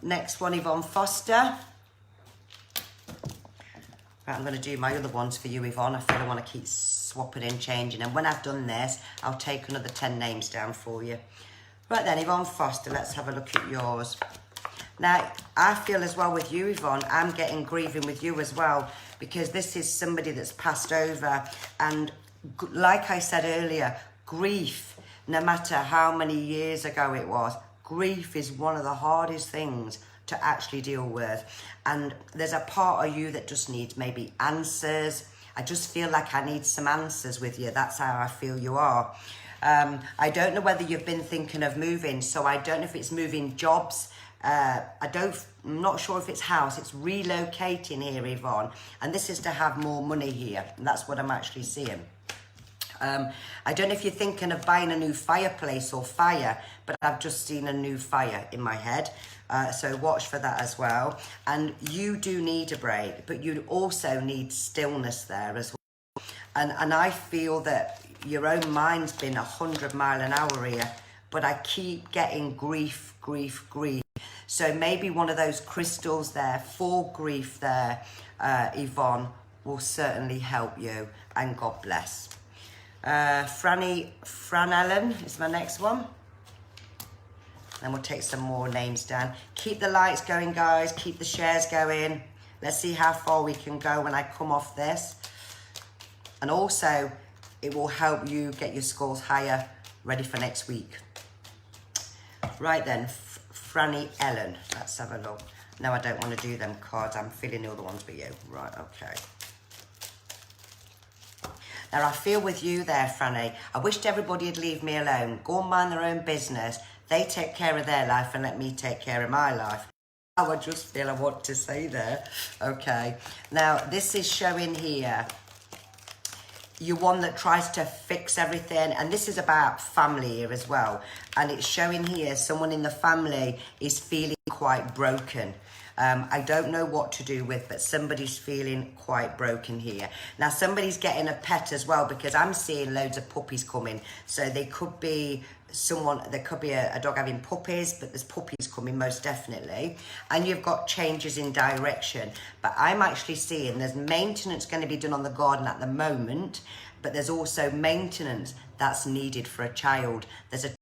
Next one, Yvonne Foster. Right, I'm going to do my other ones for you, Yvonne. I feel I want to keep swapping and changing. And when I've done this, I'll take another 10 names down for you. Right then, Yvonne Foster, let's have a look at yours. Now, I feel as well with you, Yvonne, I'm getting grieving with you as well, because this is somebody that's passed over. And like I said earlier, grief, no matter how many years ago it was, grief is one of the hardest things to actually deal with. And there's a part of you that just needs maybe answers. I just feel like I need some answers with you. That's how I feel you are. I don't know whether you've been thinking of moving, so I don't know if it's moving jobs. I'm not sure if it's house. It's relocating here, Yvonne, and this is to have more money here, and that's what I'm actually seeing. I don't know if you're thinking of buying a new fireplace or fire, but I've just seen a new fire in my head, so watch for that as well. And you do need a break, but you also need stillness there as well. And I feel that your own mind's been 100 miles an hour here, but I keep getting grief. So maybe one of those crystals there for grief there, Yvonne, will certainly help you, and God bless. Fran Allen is my next one. Then we'll take some more names down. Keep the lights going, guys. Keep the shares going. Let's see how far we can go when I come off this. And also, it will help you get your scores higher, ready for next week. Right then, Franny Ellen. Let's have a look. No, I don't want to do them cards. I'm filling the other ones for you. Right, okay. Now, I feel with you there, Franny. I wished everybody would leave me alone. Go and mind their own business. They take care of their life and let me take care of my life. Oh, I just feel I want to say there. Okay. Now, this is showing here. You're one that tries to fix everything, and this is about family here as well. And it's showing here someone in the family is feeling quite broken. I don't know what to do with, but somebody's feeling quite broken here. Now, somebody's getting a pet as well, because I'm seeing loads of puppies coming. So they could be there could be a dog having puppies, but there's puppies coming most definitely. And you've got changes in direction. But I'm actually seeing there's maintenance going to be done on the garden at the moment, but there's also maintenance that's needed for a child. There's a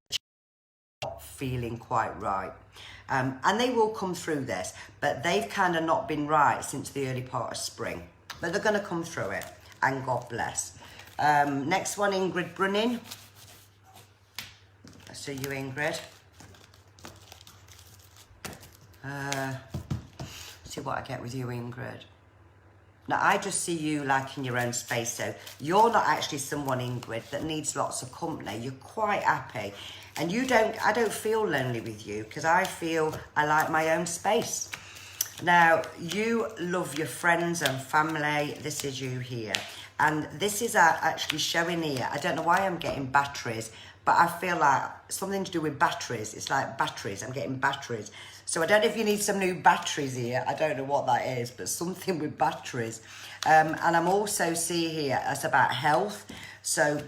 child feeling quite right. And they will come through this, but they've kind of not been right since the early part of spring. But they're going to come through it, and God bless. Next one, Ingrid Brunning. So you, Ingrid. See what I get with you, Ingrid. Now, I just see you like in your own space. So you're not actually someone, Ingrid, that needs lots of company. You're quite happy. And I don't feel lonely with you, because I feel I like my own space. Now, you love your friends and family. This is you here. And this is actually showing here. I don't know why I'm getting batteries, but I feel like something to do with batteries. It's like batteries. I'm getting batteries. So I don't know if you need some new batteries here. I don't know what that is, but something with batteries. And I'm also seeing here, it's about health. So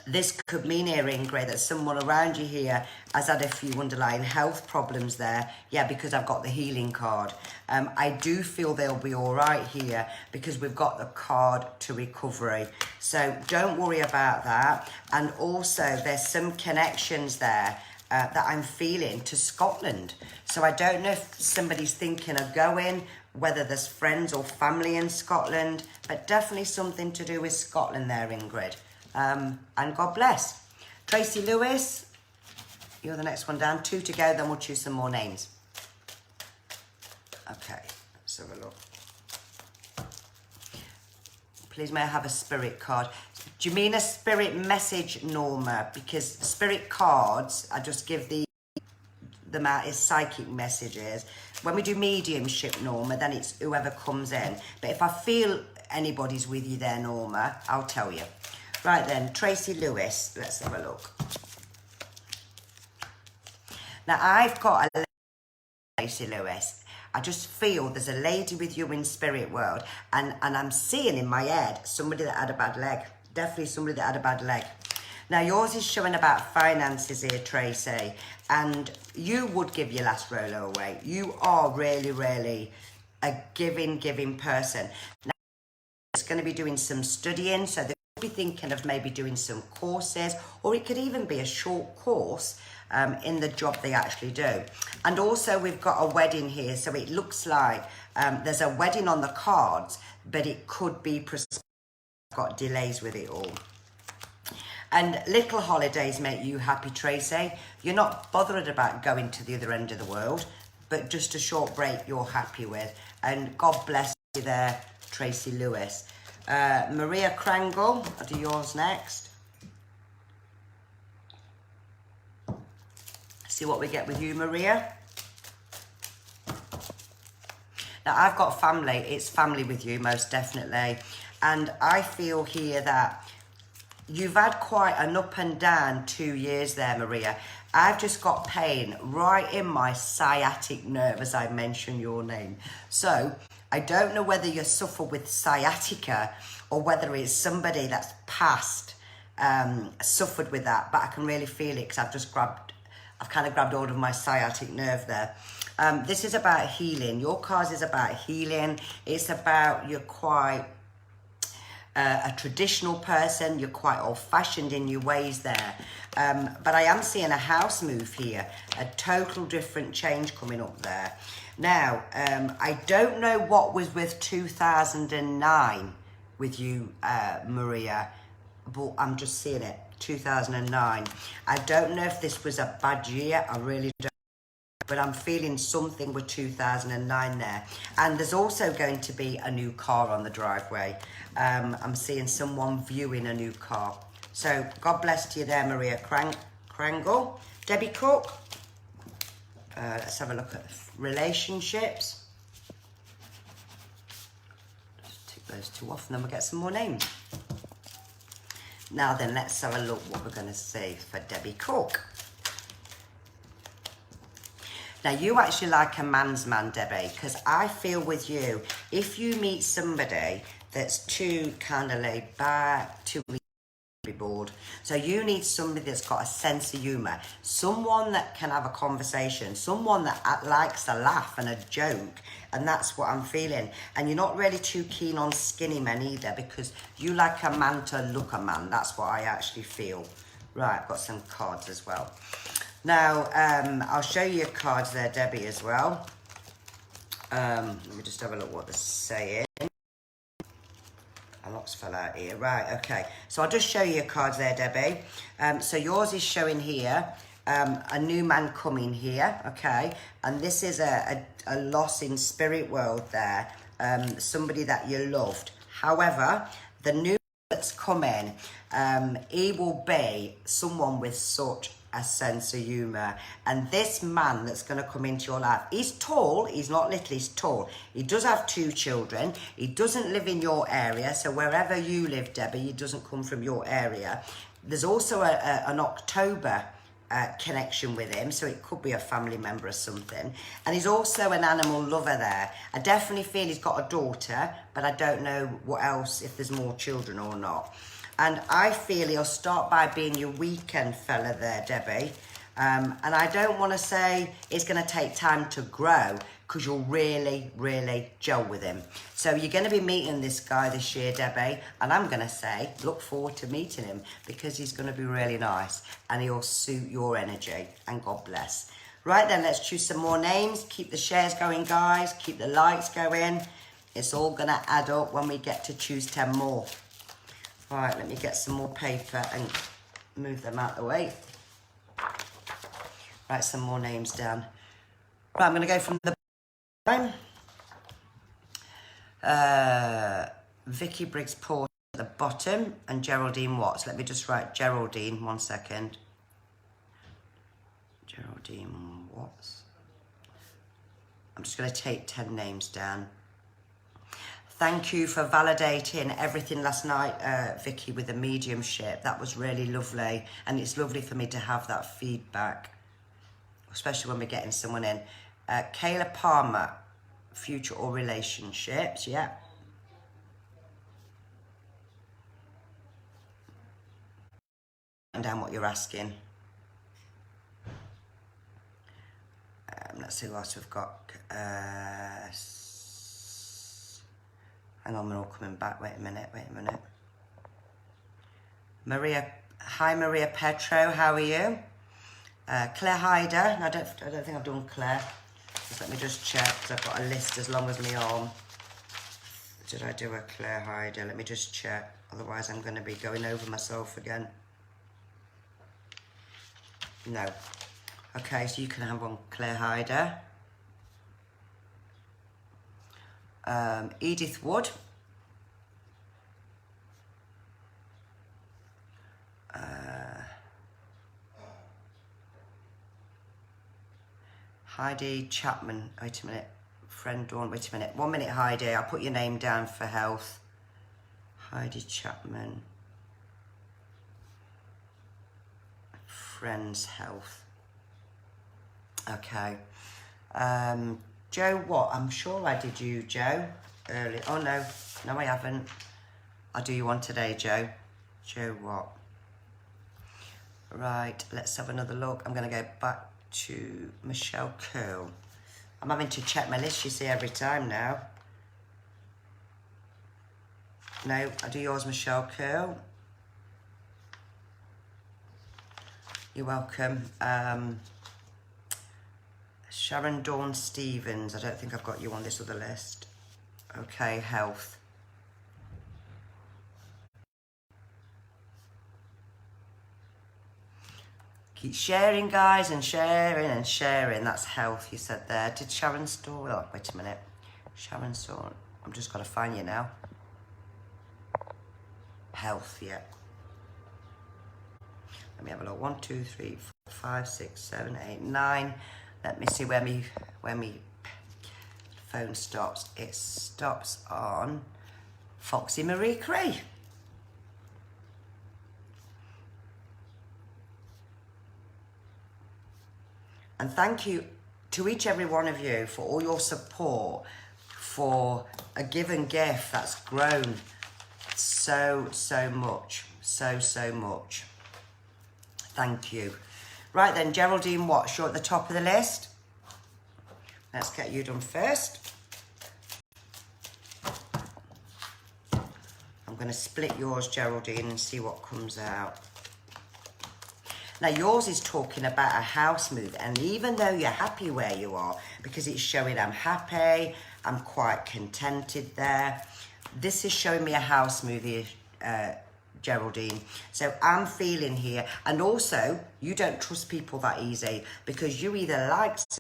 this could mean here, Ingrid, that someone around you here has had a few underlying health problems there. Yeah, because I've got the healing card. I do feel they'll be all right here, because we've got the card to recovery. So don't worry about that. And also there's some connections there that I'm feeling to Scotland. So I don't know if somebody's thinking of going, whether there's friends or family in Scotland, but definitely something to do with Scotland there, Ingrid. And God bless. Tracy Lewis, you're the next one down. 2 to go, then we'll choose some more names. Okay, let's have a look. Please may I have a spirit card. Do you mean a spirit message, Norma? Because spirit cards, I just give them out as psychic messages. When we do mediumship, Norma, then it's whoever comes in. But if I feel anybody's with you there, Norma, I'll tell you. Right then, Tracy Lewis, let's have a look. Now, I've got a lady, Tracy Lewis. I just feel there's a lady with you in spirit world, and I'm seeing in my head somebody that had a bad leg. Definitely somebody that had a bad leg. Now, yours is showing about finances here, Tracy, and you would give your last roller away. You are really, really a giving person. Now, it's going to be doing some studying, so they could be thinking of maybe doing some courses, or it could even be a short course in the job they actually do. And also we've got a wedding here, so it looks like there's a wedding on the cards, but it could be got delays with it all. And little holidays make you happy, Tracy. You're not bothered about going to the other end of the world, but just a short break you're happy with. And God bless you there, Tracy Lewis. Maria Krangle, I'll do yours next. See what we get with you, Maria. Now, I've got family. It's family with you, most definitely. And I feel here that you've had quite an up and down 2 years there, Maria. I've just got pain right in my sciatic nerve as I mention your name. So I don't know whether you suffer with sciatica or whether it's somebody that's passed suffered with that, but I can really feel it because I've kind of grabbed hold of my sciatic nerve there. This is about healing. Your card is about healing. It's about you're quite a traditional person. You're quite old-fashioned in your ways there. But I am seeing a house move here, a total different change coming up there. Now, I don't know what was with 2009 with you, Maria, but I'm just seeing it, 2009. I don't know if this was a bad year, I really don't. But I'm feeling something with 2009 there. And there's also going to be a new car on the driveway. I'm seeing someone viewing a new car. So God bless you there, Maria Krangle. Debbie Cook. Let's have a look at relationships. Just take those two off and then we'll get some more names. Now then, let's have a look what we're going to see for Debbie Cook. Now, you actually like a man's man, Debbie, because I feel with you, if you meet somebody that's too kind of laid back, too bored, so you need somebody that's got a sense of humour, someone that can have a conversation, someone that likes a laugh and a joke, and that's what I'm feeling. And you're not really too keen on skinny men either, because you like a man to look a man. That's what I actually feel. Right, I've got some cards as well. Now, I'll show you your cards there, Debbie, as well. Let me just have a look what they're saying. A lot's fell out here. Right, okay. So I'll just show you your cards there, Debbie. So yours is showing here, a new man coming here, okay? And this is a loss in spirit world there, somebody that you loved. However, the new that's coming, he will be someone with such a sense of humour. And this man that's going to come into your life, he's tall, he's not little, he's tall. He does have 2 children. He doesn't live in your area, so wherever you live, Debbie, he doesn't come from your area. There's also an October connection with him, so it could be a family member or something. And he's also an animal lover there. I definitely feel he's got a daughter, but I don't know what else, if there's more children or not. And I feel he'll start by being your weekend fella there, Debbie. And I don't want to say it's going to take time to grow, because you'll really, really gel with him. So you're going to be meeting this guy this year, Debbie. And I'm going to say, look forward to meeting him, because he's going to be really nice and he'll suit your energy. And God bless. Right then, let's choose some more names. Keep the shares going, guys. Keep the likes going. It's all going to add up when we get to choose 10 more. All right, let me get some more paper and move them out of the way. Write some more names down. Right, I'm going to go from the bottom. Vicky Briggs Porter at the bottom and Geraldine Watts. Let me just write Geraldine, 1 second. Geraldine Watts. I'm just going to take 10 names down. Thank you for validating everything last night, Vicky, with the mediumship. That was really lovely. And it's lovely for me to have that feedback, especially when we're getting someone in. Kayla Palmer, future or relationships, yeah. And down what you're asking. Let's see who else we've got. Hang on, we're all coming back. Wait a minute. Maria, hi Maria Petro, how are you? Claire Hyder, I don't think I've done Claire. Let me just check, because I've got a list as long as my arm. Did I do a Claire Hyder? Let me just check, otherwise I'm going to be going over myself again. No. Okay, so you can have one Claire Hyder. Edith Wood. Heidi Chapman. Wait a minute. Friend Dawn. Wait a minute. 1 minute, Heidi. I'll put your name down for health. Heidi Chapman. Friends Health. Okay. Joe what? I'm sure I did you, Joe, earlier. Oh, no. No, I haven't. I'll do you one today, Joe. Joe what? Right, let's have another look. I'm going to go back to Michelle Curl. I'm having to check my list, you see, every time now. No, I'll do yours, Michelle Curl. You're welcome. Sharon Dawn Stevens. I don't think I've got you on this other list. Okay, health. Keep sharing, guys, and sharing and sharing. That's health, you said there. Did Sharon Storm? Oh, wait a minute. Sharon Storm. I'm just got to find you now. Health, yeah. Let me have a look. 1, 2, 3, 4, 5, 6, 7, 8, 9. Let me see where me phone stops. It stops on Foxy Marie Cree. And thank you to each every one of you for all your support, for a given gift that's grown so much. So much. Thank you. Right then, Geraldine Watts, you're at the top of the list. Let's get you done first. I'm going to split yours, Geraldine, and see what comes out. Now, yours is talking about a house move, and even though you're happy where you are, because it's showing I'm happy, I'm quite contented there, this is showing me a house move here, Geraldine. So I'm feeling here, and also you don't trust people that easy, because you either like to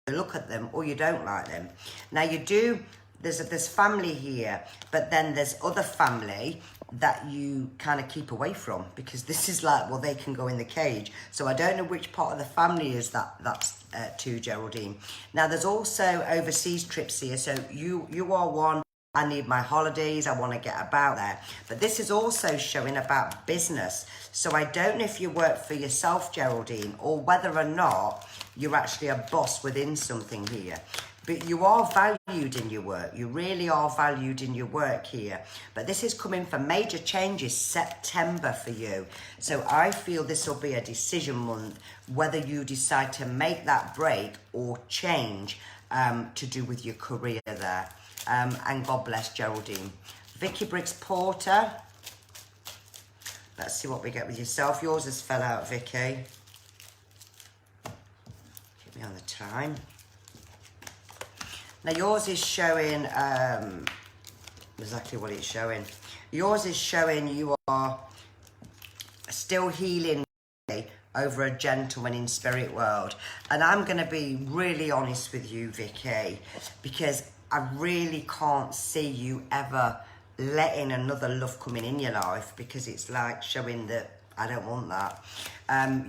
look at them or you don't like them. Now you do, there's family here, but then there's other family that you kind of keep away from, because this is like, well, they can go in the cage. So I don't know which part of the family is that's to, Geraldine. Now there's also overseas trips here, so you are one. I need my holidays, I want to get about there. But this is also showing about business. So I don't know if you work for yourself, Geraldine, or whether or not you're actually a boss within something here. But you are valued in your work. You really are valued in your work here. But this is coming for major changes September for you. So I feel this will be a decision month, whether you decide to make that break or change to do with your career there. And God bless, Geraldine. Vicky Briggs Porter. Let's see what we get with yourself. Yours has fell out, Vicky. Keep me on the time. Now yours is showing exactly what it's showing. Yours is showing you are still healing over a gentleman in spirit world. And I'm going to be really honest with you, Vicky, because I really can't see you ever letting another love come in your life, because it's like showing that I don't want that.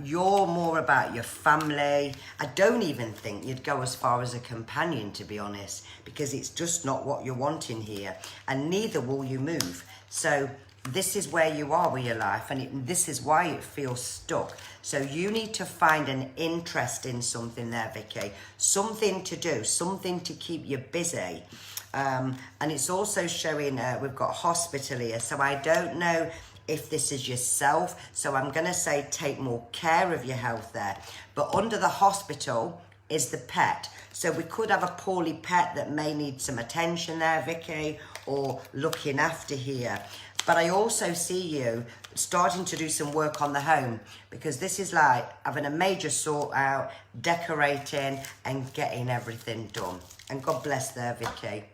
You're more about your family. I don't even think you'd go as far as a companion, to be honest, because it's just not what you're wanting here, and neither will you move. So this is where you are with your life, and this is why it feels stuck. So you need to find an interest in something there, Vicky. Something to do, something to keep you busy. And it's also showing we've got hospital here, so I don't know if this is yourself. So I'm going to say take more care of your health there. But under the hospital is the pet. So we could have a poorly pet that may need some attention there, Vicky, or looking after here. But I also see you starting to do some work on the home, because this is like having a major sort out, decorating and getting everything done. And God bless there, Vicky.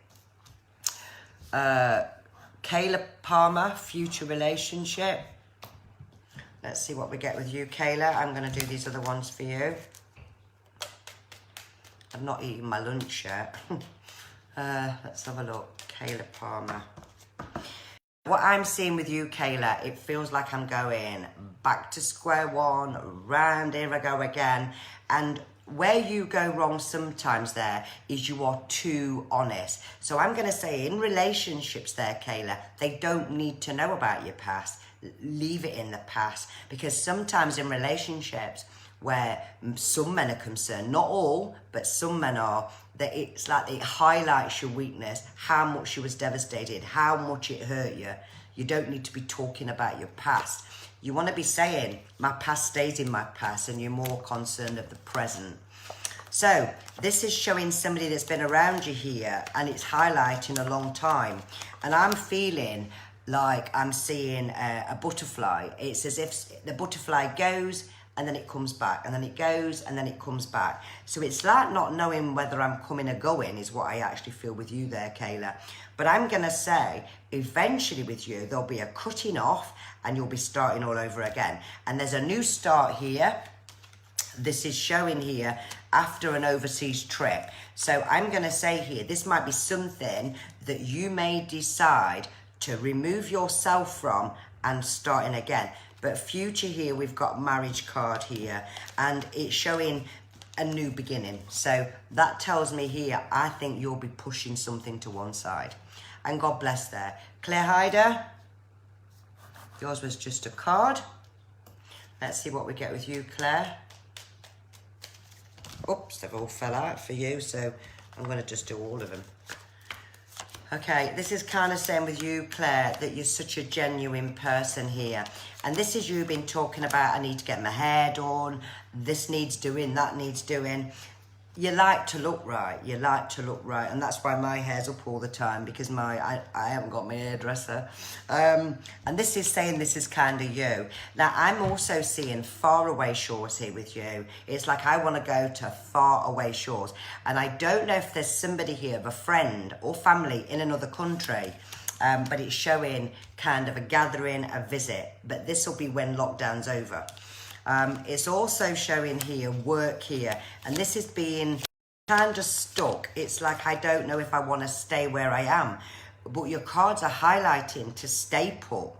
Kayla Palmer, future relationship. Let's see what we get with you, Kayla. I'm going to do these other ones for you. I've not eaten my lunch yet. Let's have a look. Kayla Palmer. What I'm seeing with you, Kayla, it feels like I'm going back to square one, round here I go again. And where you go wrong sometimes there is you are too honest. So I'm going to say in relationships there, Kayla, they don't need to know about your past. Leave it in the past. Because sometimes in relationships where some men are concerned, not all, but some men are, that it's like it highlights your weakness, how much you was devastated, how much it hurt you. You don't need to be talking about your past. You want to be saying, my past stays in my past, and you're more concerned of the present. So this is showing somebody that's been around you here, and it's highlighting a long time. And I'm feeling like I'm seeing a butterfly. It's as if the butterfly goes, and then it comes back, and then it goes, and then it comes back. So it's like not knowing whether I'm coming or going is what I actually feel with you there, Kayla. But I'm going to say, eventually with you, there'll be a cutting off, and you'll be starting all over again. And there's a new start here. This is showing here after an overseas trip. So I'm going to say here, this might be something that you may decide to remove yourself from and starting again. But future here, we've got marriage card here, and it's showing a new beginning. So that tells me here, I think you'll be pushing something to one side. And God bless there. Claire Hyder, yours was just a card. Let's see what we get with you, Claire. Oops, they've all fell out for you, so I'm going to just do all of them. Okay, this is kind of saying with you, Claire, that you're such a genuine person here. And this is you been talking about, I need to get my hair done, this needs doing, that needs doing. You like to look right, you like to look right. And that's why my hair's up all the time, because I haven't got my hairdresser. And this is saying this is kind of you. Now, I'm also seeing far away shores here with you. It's like I want to go to far away shores. And I don't know if there's somebody here, a friend or family in another country, but it's showing kind of a gathering, a visit. But this will be when lockdown's over. It's also showing here work here, and this is being kind of stuck. It's like I don't know if I want to stay where I am, but your cards are highlighting to stay put.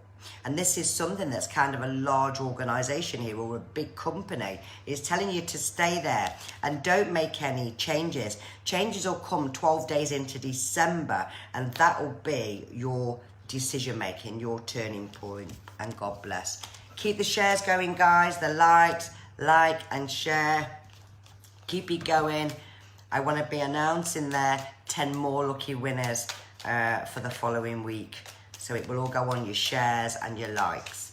And this is something that's kind of a large organization here, or a big company. It's telling you to stay there and don't make any changes. Changes will come 12 days into December, and that will be your decision making, your turning point, and God bless. Keep the shares going, guys, the likes, like and share. Keep it going. I want to be announcing there 10 more lucky winners for the following week. So it will all go on your shares and your likes.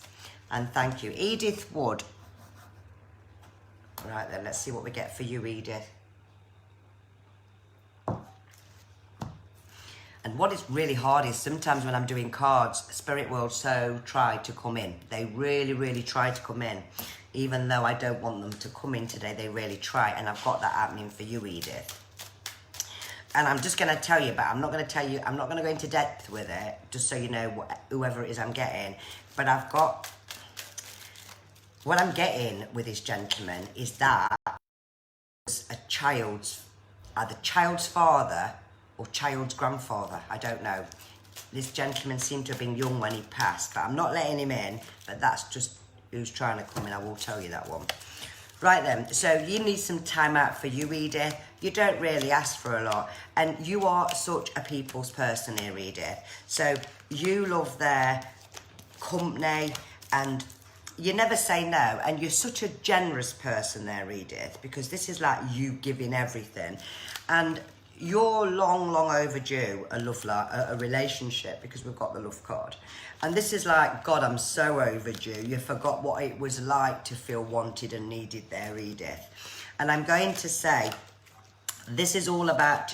And thank you. Edith Wood. Right then, let's see what we get for you, Edith. And what is really hard is sometimes when I'm doing cards, Spirit World so try to come in. They really, really try to come in. Even though I don't want them to come in today, they really try. And I've got that happening for you, Edith. And I'm just going to tell you, but I'm not going to tell you, I'm not going to go into depth with it, just so you know whoever it is I'm getting. But I've got, what I'm getting with this gentleman is that a child's, either child's father or child's grandfather, I don't know. This gentleman seemed to have been young when he passed, but I'm not letting him in, but that's just who's trying to come in, I will tell you that one. Right then, so you need some time out for you, Edith. You don't really ask for a lot, and you are such a people's person here, Edith. So you love their company, and you never say no, and you're such a generous person there, Edith, because this is like you giving everything. And you're long, long overdue a relationship, because we've got the love card. And this is like, God, I'm so overdue. You forgot what it was like to feel wanted and needed there, Edith. And I'm going to say, this is all about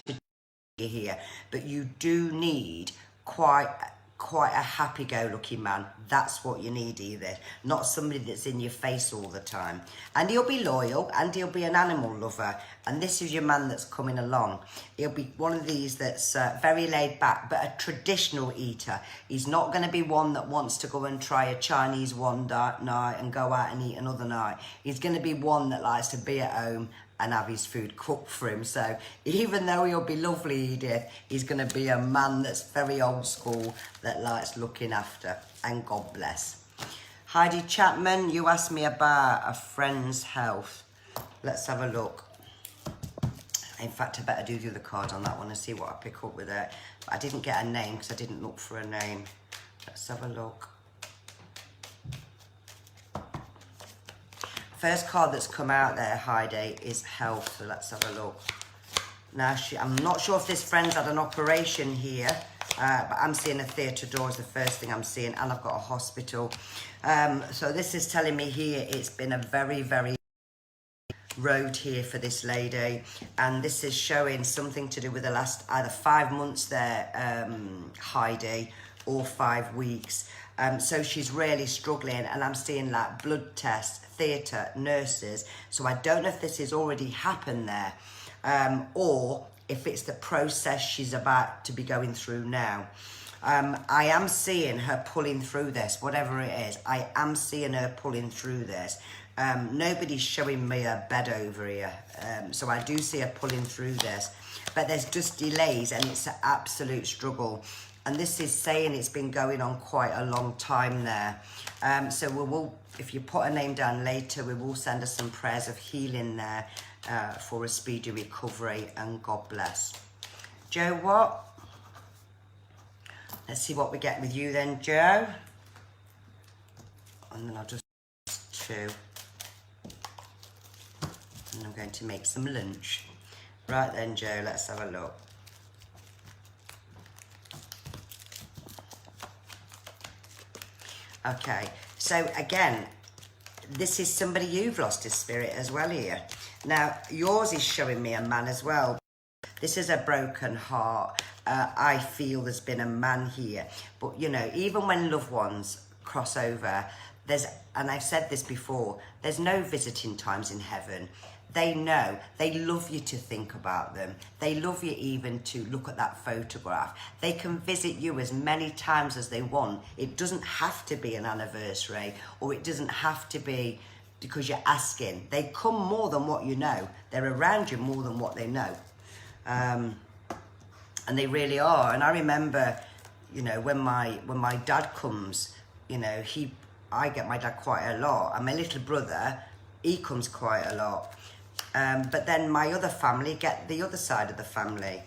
here, but you do need quite a happy-go-lucky man. That's what you need, Edith. Not somebody that's in your face all the time. And he'll be loyal, and he'll be an animal lover. And this is your man that's coming along. He'll be one of these that's very laid back, but a traditional eater. He's not going to be one that wants to go and try a Chinese one night and go out and eat another night. He's going to be one that likes to be at home and have his food cooked for him. So even though he'll be lovely, Edith, he's going to be a man that's very old school, that likes looking after, and God bless. Heidi Chapman, you asked me about a friend's health. Let's have a look. In fact, I better do the other card on that one and see what I pick up with it. But I didn't get a name because I didn't look for a name. Let's have a look. First card that's come out there, Heidi, is health. So let's have a look. Now, I'm not sure if this friend's had an operation here, but I'm seeing a theatre door is the first thing I'm seeing, and I've got a hospital. So this is telling me here it's been a very, very road here for this lady, and this is showing something to do with the last either 5 months there, Heidi, or 5 weeks. So she's really struggling, and I'm seeing like blood tests, theatre, nurses. So I don't know if this has already happened there, or if it's the process she's about to be going through now. I am seeing her pulling through this, whatever it is. I am seeing her pulling through this. Nobody's showing me a bed over here. So I do see her pulling through this. But there's just delays, and it's an absolute struggle. And this is saying it's been going on quite a long time there. So we will, if you put a name down later, we will send her some prayers of healing there for a speedy recovery, and God bless. Joe, what? Let's see what we get with you then, Joe. And then I'll just 2. and I'm going to make some lunch. Right then, Joe, let's have a look. Okay, so again, this is somebody you've lost his spirit as well here. Now, yours is showing me a man as well. This is a broken heart. I feel there's been a man here. But, you know, even when loved ones cross over, there's, and I've said this before, there's no visiting times in heaven. They know, they love you to think about them. They love you even to look at that photograph. They can visit you as many times as they want. It doesn't have to be an anniversary, or it doesn't have to be because you're asking. They come more than what you know. They're around you more than what they know. And they really are. And I remember, you know, when my dad comes, you know, I get my dad quite a lot. And my little brother, he comes quite a lot. But then my other family get the other side of the family.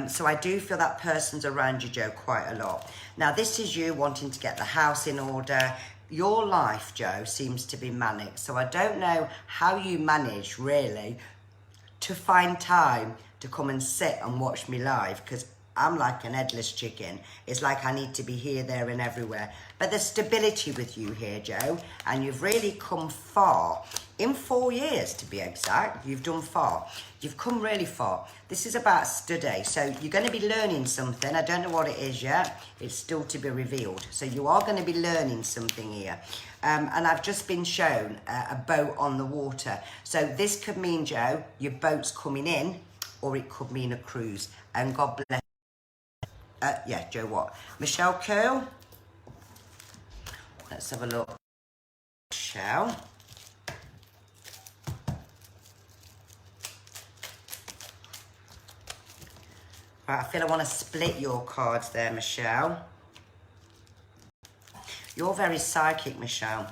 So I do feel that person's around you, Joe, quite a lot. Now, this is you wanting to get the house in order. Your life, Joe, seems to be manic. So I don't know how you manage, really, to find time to come and sit and watch me live, because I'm like an headless chicken. It's like I need to be here, there and everywhere. But there's stability with you here, Joe, and you've really come far. In 4 years, to be exact, you've done far. You've come really far. This is about study, so you're going to be learning something. I don't know what it is yet. It's still to be revealed. So you are going to be learning something here. And I've just been shown a boat on the water. So this could mean, Joe, your boat's coming in, or it could mean a cruise. And God bless. Yeah, Joe what? Michelle Curl. Let's have a look. Michelle. Right, I feel I want to split your cards there, Michelle. You're very psychic, Michelle.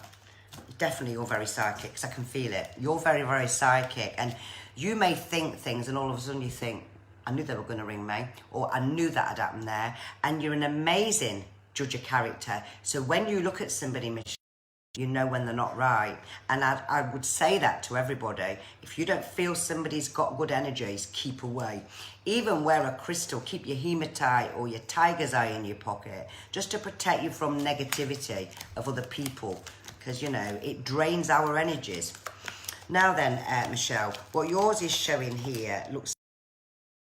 Definitely you're very psychic, because I can feel it. You're very, very psychic. And you may think things and all of a sudden you think, I knew they were going to ring me, or I knew that had happened there. And you're an amazing judge of character. So when you look at somebody, Michelle, you know when they're not right. And I would say that to everybody. If you don't feel somebody's got good energies, keep away. Even wear a crystal, keep your hematite or your tiger's eye in your pocket, just to protect you from negativity of other people. Because, you know, it drains our energies. Now then, Michelle, what yours is showing here looks...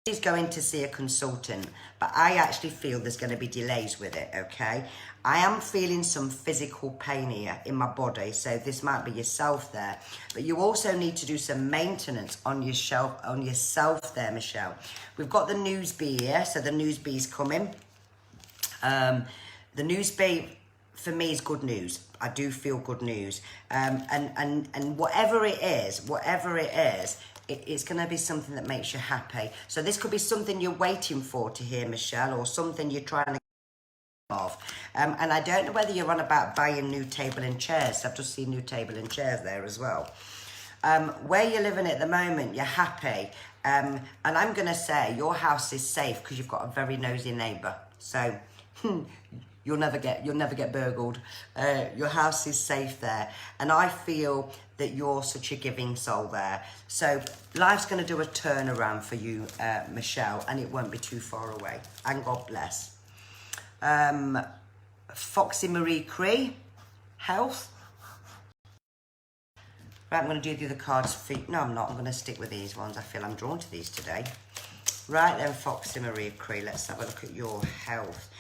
He's going to see a consultant, but I actually feel there's going to be delays with it, okay? I am feeling some physical pain here in my body, so this might be yourself there. But you also need to do some maintenance on yourself there, Michelle. We've got the news bee here, so the news bee's coming. The news bee, for me, is good news. I do feel good news. And whatever it is, it's going to be something that makes you happy. So this could be something you're waiting for to hear, Michelle, or something you're trying to get off. And I don't know whether you're on about buying new table and chairs. I've just seen new table and chairs there as well. Where you're living at the moment, you're happy. And I'm going to say your house is safe because you've got a very nosy neighbour. So you'll never get burgled. Your house is safe there. And I feel that you're such a giving soul there. So life's going to do a turnaround for you, Michelle, and it won't be too far away. And God bless. Foxy Marie Cree, health. Right, I'm going to do the other cards for you. No, I'm not. I'm going to stick with these ones. I feel I'm drawn to these today. Right then, Foxy Marie Cree, let's have a look at your health.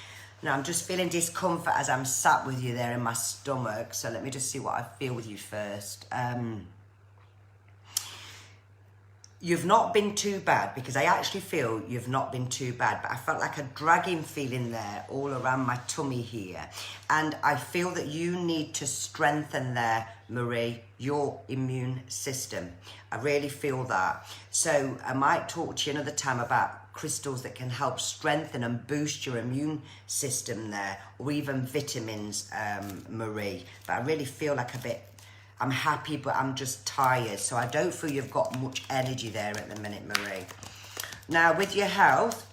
Now, I'm just feeling discomfort as I'm sat with you there in my stomach. So let me just see what I feel with you first. You've not been too bad, because I actually feel you've not been too bad, but I felt like a dragging feeling there all around my tummy here. And I feel that you need to strengthen there, Marie, your immune system. I really feel that. So I might talk to you another time about crystals that can help strengthen and boost your immune system there, or even vitamins, Marie. But I really feel like I'm happy, but I'm just tired. So I don't feel you've got much energy there at the minute, Marie. Now, with your health,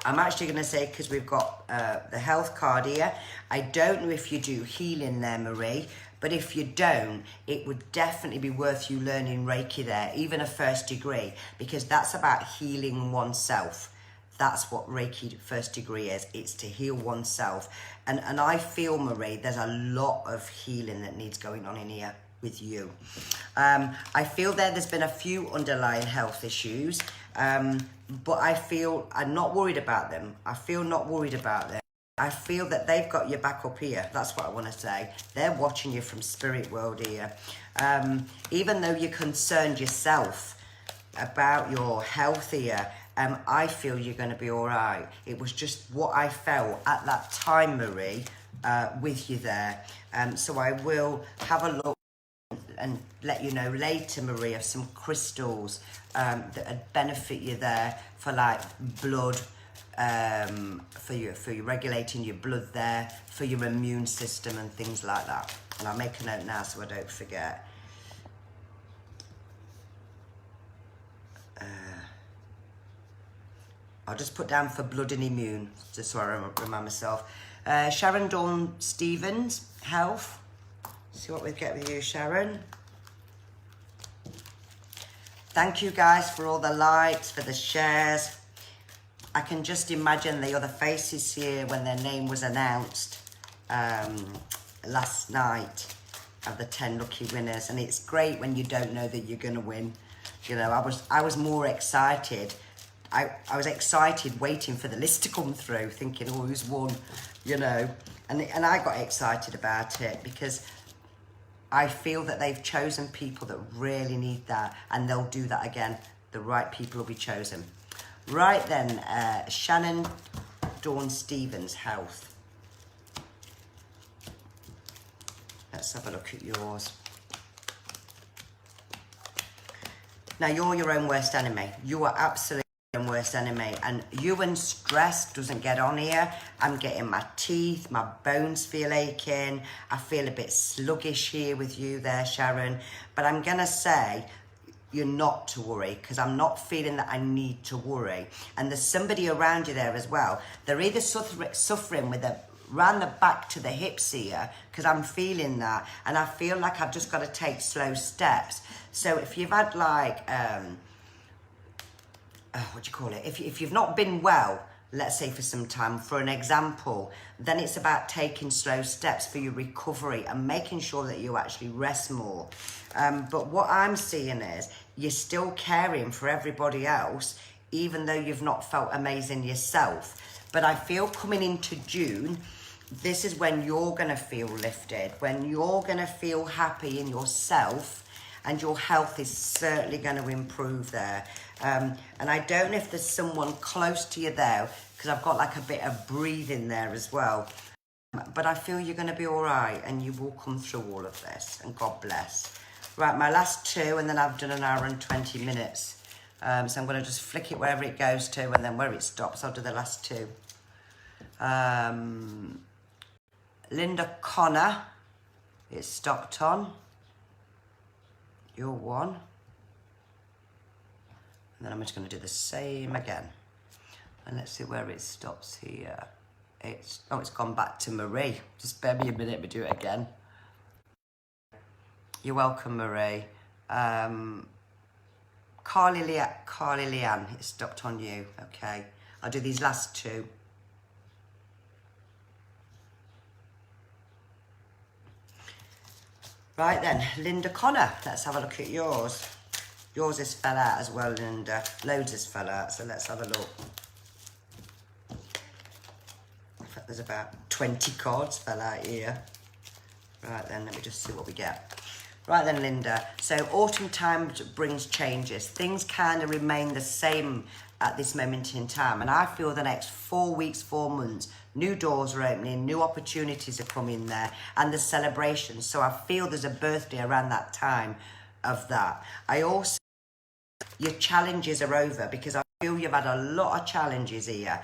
I'm actually going to say, because we've got the health card here, I don't know if you do healing there, Marie, But if you don't, it would definitely be worth you learning Reiki there, even a first degree, because that's about healing oneself. That's what Reiki first degree is. It's to heal oneself. And I feel, Marie, there's a lot of healing that needs going on in here with you. I feel there's been a few underlying health issues, but I feel I'm not worried about them. I feel not worried about them. I feel that they've got your back up here. That's what I want to say. They're watching you from spirit world here. Even though you're concerned yourself about your health here, I feel you're going to be all right. It was just what I felt at that time, Marie, with you there. So I will have a look and let you know later, Marie, of some crystals that would benefit you there for like blood, for your regulating your blood there, for your immune system and things like that. And I'll make a note now so I don't forget. I'll just put down for blood and immune, just so I remind myself. Sharon Dawn Stevens, health. See what we get with you, Sharon. Thank you guys for all the likes, for the shares. I can just imagine the other faces here when their name was announced last night of the 10 lucky winners. And it's great when you don't know that you're going to win. You know, I was more excited. I was excited waiting for the list to come through, thinking, oh, who's won, you know. And I got excited about it because I feel that they've chosen people that really need that, and they'll do that again. The right people will be chosen. Right then, Shannon Dawn Stevens, health. Let's have a look at yours. Now, you're your own worst enemy. You are absolutely your own worst enemy. And you and stress doesn't get on here. I'm getting my teeth, my bones feel aching. I feel a bit sluggish here with you there, Sharon. But I'm going to say you're not to worry, because I'm not feeling that I need to worry. And there's somebody around you there as well. They're either suffering with around the back to the hips here, because I'm feeling that. And I feel like I've just got to take slow steps. So if you've had like, what do you call it? If you've not been well, let's say for some time, for an example, then it's about taking slow steps for your recovery and making sure that you actually rest more. But what I'm seeing is you're still caring for everybody else, even though you've not felt amazing yourself. But I feel coming into June, this is when you're going to feel lifted, when you're going to feel happy in yourself, and your health is certainly going to improve there. And I don't know if there's someone close to you there, because I've got like a bit of breathing there as well. But I feel you're going to be all right, and you will come through all of this, and God bless. Right, my last two, and then I've done an hour and 20 minutes. So I'm going to just flick it wherever it goes to, and then where it stops, I'll do the last two. Linda Connor, it's stopped on. You're one. And then I'm just going to do the same again. And let's see where it stops here. It's gone back to Marie. Just bear me a minute, we do it again. You're welcome, Marie. Carly Leanne, it stopped on you. Okay, I'll do these last two. Right then, Linda Connor, let's have a look at yours. Yours has fell out as well, Linda. Loads has fell out, so let's have a look. In fact, there's about 20 cards fell out here. Right then, let me just see what we get. Right then, Linda. So autumn time brings changes. Things kind of remain the same at this moment in time. And I feel the next 4 weeks, 4 months, new doors are opening, new opportunities are coming there, and the celebrations. So I feel there's a birthday around that time of that. I also, your challenges are over, because I feel you've had a lot of challenges here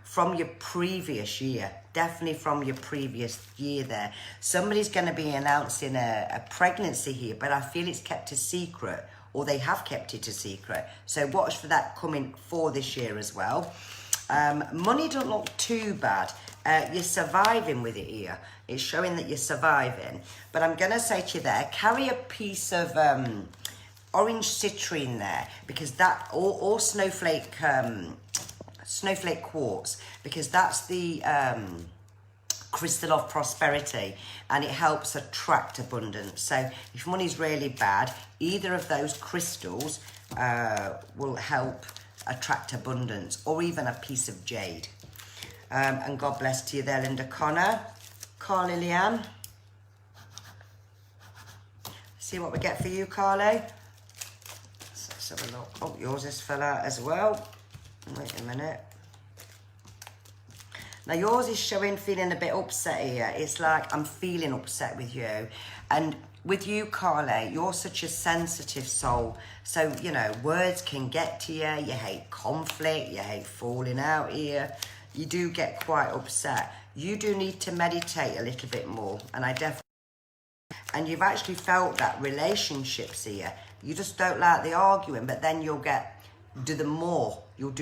from your previous year, definitely from your previous year there. Somebody's going to be announcing a pregnancy here, but I feel it's kept a secret, or they have kept it a secret. So watch for that coming for this year as well. Money don't look too bad. You're surviving with it here. It's showing that you're surviving. But I'm going to say to you there, carry a piece of orange citrine there, because that, or snowflake quartz, because that's the crystal of prosperity, and it helps attract abundance. So if money's really bad, either of those crystals will help attract abundance, or even a piece of jade. And God bless to you there, Linda Connor. Carly Leanne. See what we get for you, Carly. Let's have a look. Oh, yours is fell out as well. Wait a minute. Now yours is showing feeling a bit upset here. It's like I'm feeling upset with you. And with you, Carly, you're such a sensitive soul. So, you know, words can get to you. You hate conflict. You hate falling out here. You do get quite upset. You do need to meditate a little bit more. And I definitely... And you've actually felt that relationships here. You just don't like the arguing, but then you'll do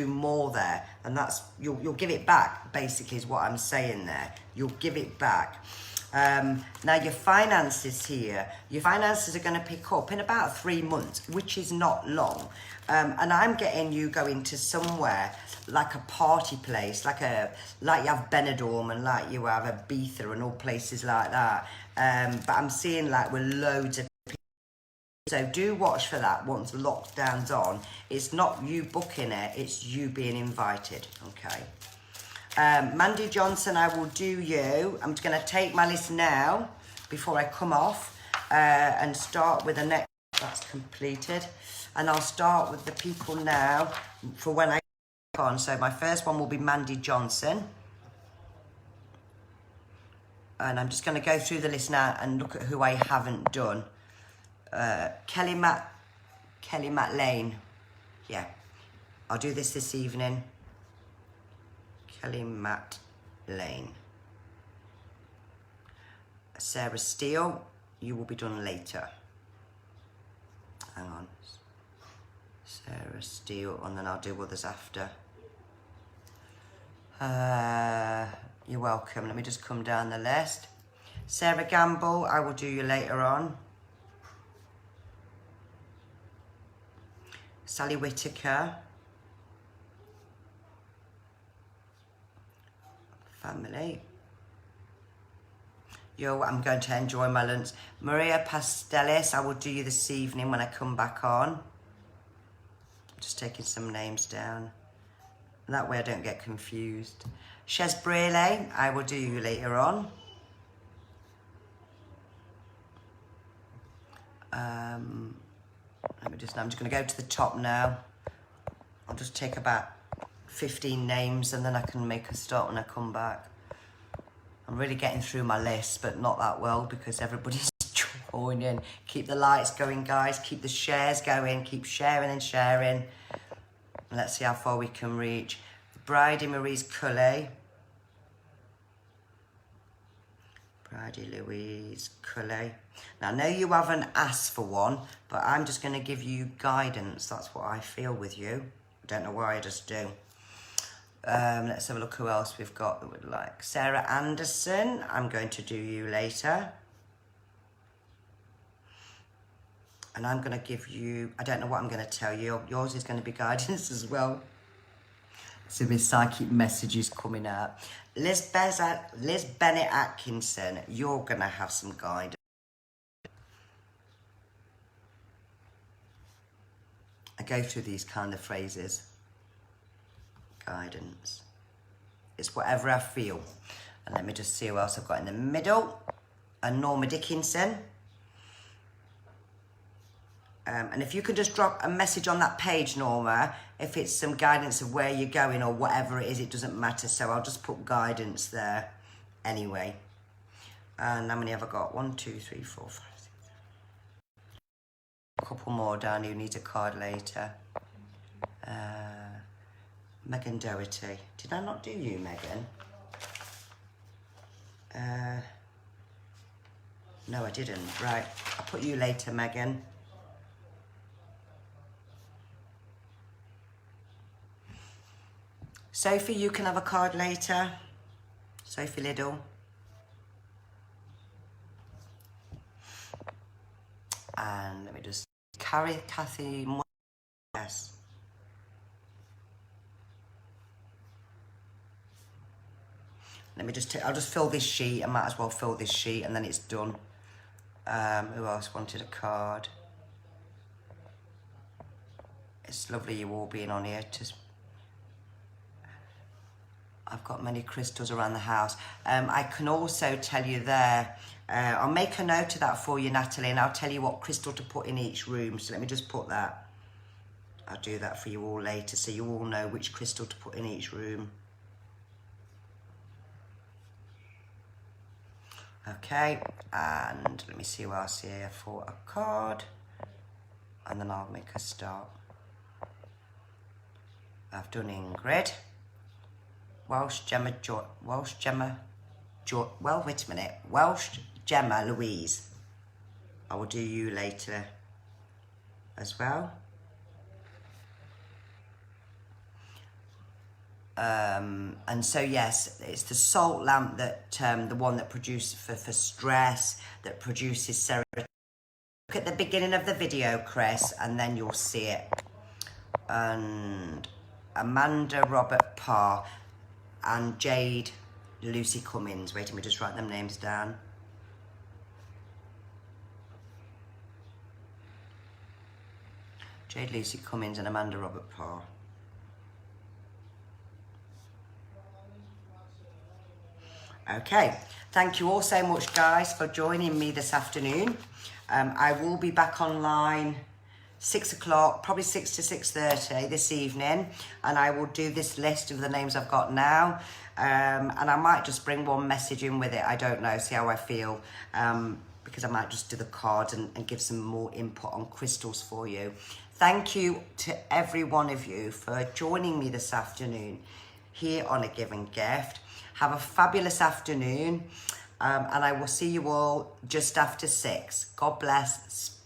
more there, and that's you'll give it back, basically, is what I'm saying there. You'll give it back. Now your finances here, your finances are going to pick up in about 3 months, which is not long. And I'm getting you going to somewhere like a party place, like you have Benidorm and like you have Ibiza and all places like that. But I'm seeing like with loads of people. So do watch for that once lockdown's on. It's not you booking it, it's you being invited, okay? Mandy Johnson, I will do you. I'm just going to take my list now before I come off and start with the next. That's completed. And I'll start with the people now for when I come on. So my first one will be Mandy Johnson. And I'm just going to go through the list now and look at who I haven't done. Kelly Matt Lane. Yeah, I'll do this evening. Kelly Matt Lane. Sarah Steele, you will be done later. Hang on. Sarah Steele, and then I'll do others after. You're welcome. Let me just come down the list. Sarah Gamble, I will do you later on. Sally Whitaker. Family. I'm going to enjoy my lunch. Maria Pastelis, I will do you this evening when I come back on. Just taking some names down. That way I don't get confused. Shez Brele, I will do you later on. I'm just going to go to the top now. I'll just take about 15 names and then I can make a start when I come back. I'm really getting through my list, but not that well because everybody's joining. Keep the lights going, guys. Keep the shares going. Keep sharing and sharing. Let's see how far we can reach. Bridie Maurice Cully. Bridie Louise Cully. Now, I know you haven't asked for one, but I'm just going to give you guidance. That's what I feel with you. I don't know why, I just do. Let's have a look who else we've got that would like. Sarah Anderson, I'm going to do you later. And I'm going to give you, I don't know what I'm going to tell you. Yours is going to be guidance as well. So my psychic messages coming out. Liz Bennett Atkinson, you're going to have some guidance. I go through these kind of phrases. Guidance. It's whatever I feel. And let me just see who else I've got in the middle. And Norma Dickinson. And if you could just drop a message on that page, Norma, if it's some guidance of where you're going or whatever it is, it doesn't matter. So I'll just put guidance there anyway. And how many have I got? 1, 2, 3, 4, 5, 6. A couple more down who needs a card later. Megan Doherty. Did I not do you, Megan? No, I didn't. Right. I'll put you later, Megan. Sophie, you can have a card later. Sophie Liddell. And let me just, Kathy, yes. Let me just, I'll just fill this sheet. I might as well fill this sheet and then it's done. Who else wanted a card? It's lovely you all being on here. I've got many crystals around the house. I can also tell you there, I'll make a note of that for you, Natalie, and I'll tell you what crystal to put in each room. So let me just put that. I'll do that for you all later so you all know which crystal to put in each room. Okay, and let me see who else here for a card. And then I'll make a start. I've done Ingrid. Welsh Gemma Louise. I will do you later as well. And so yes, it's the salt lamp that the one that produces for stress, that produces serotonin. Look at the beginning of the video, Chris, and then you'll see it. And Amanda Robert Parr and Jade Lucy Cummins. Wait, let me just write them names down. Jade Lucy Cummins and Amanda Robert Parr. Okay, thank you all so much, guys, for joining me this afternoon. I will be back online 6 o'clock, probably 6 to 6:30 this evening, and I will do this list of the names I've got now, and I might just bring one message in with it. I don't know, see how I feel, because I might just do the cards and give some more input on crystals for you. Thank you to every one of you for joining me this afternoon here on A Given Gift. Have a fabulous afternoon, and I will see you all just after 6. God bless.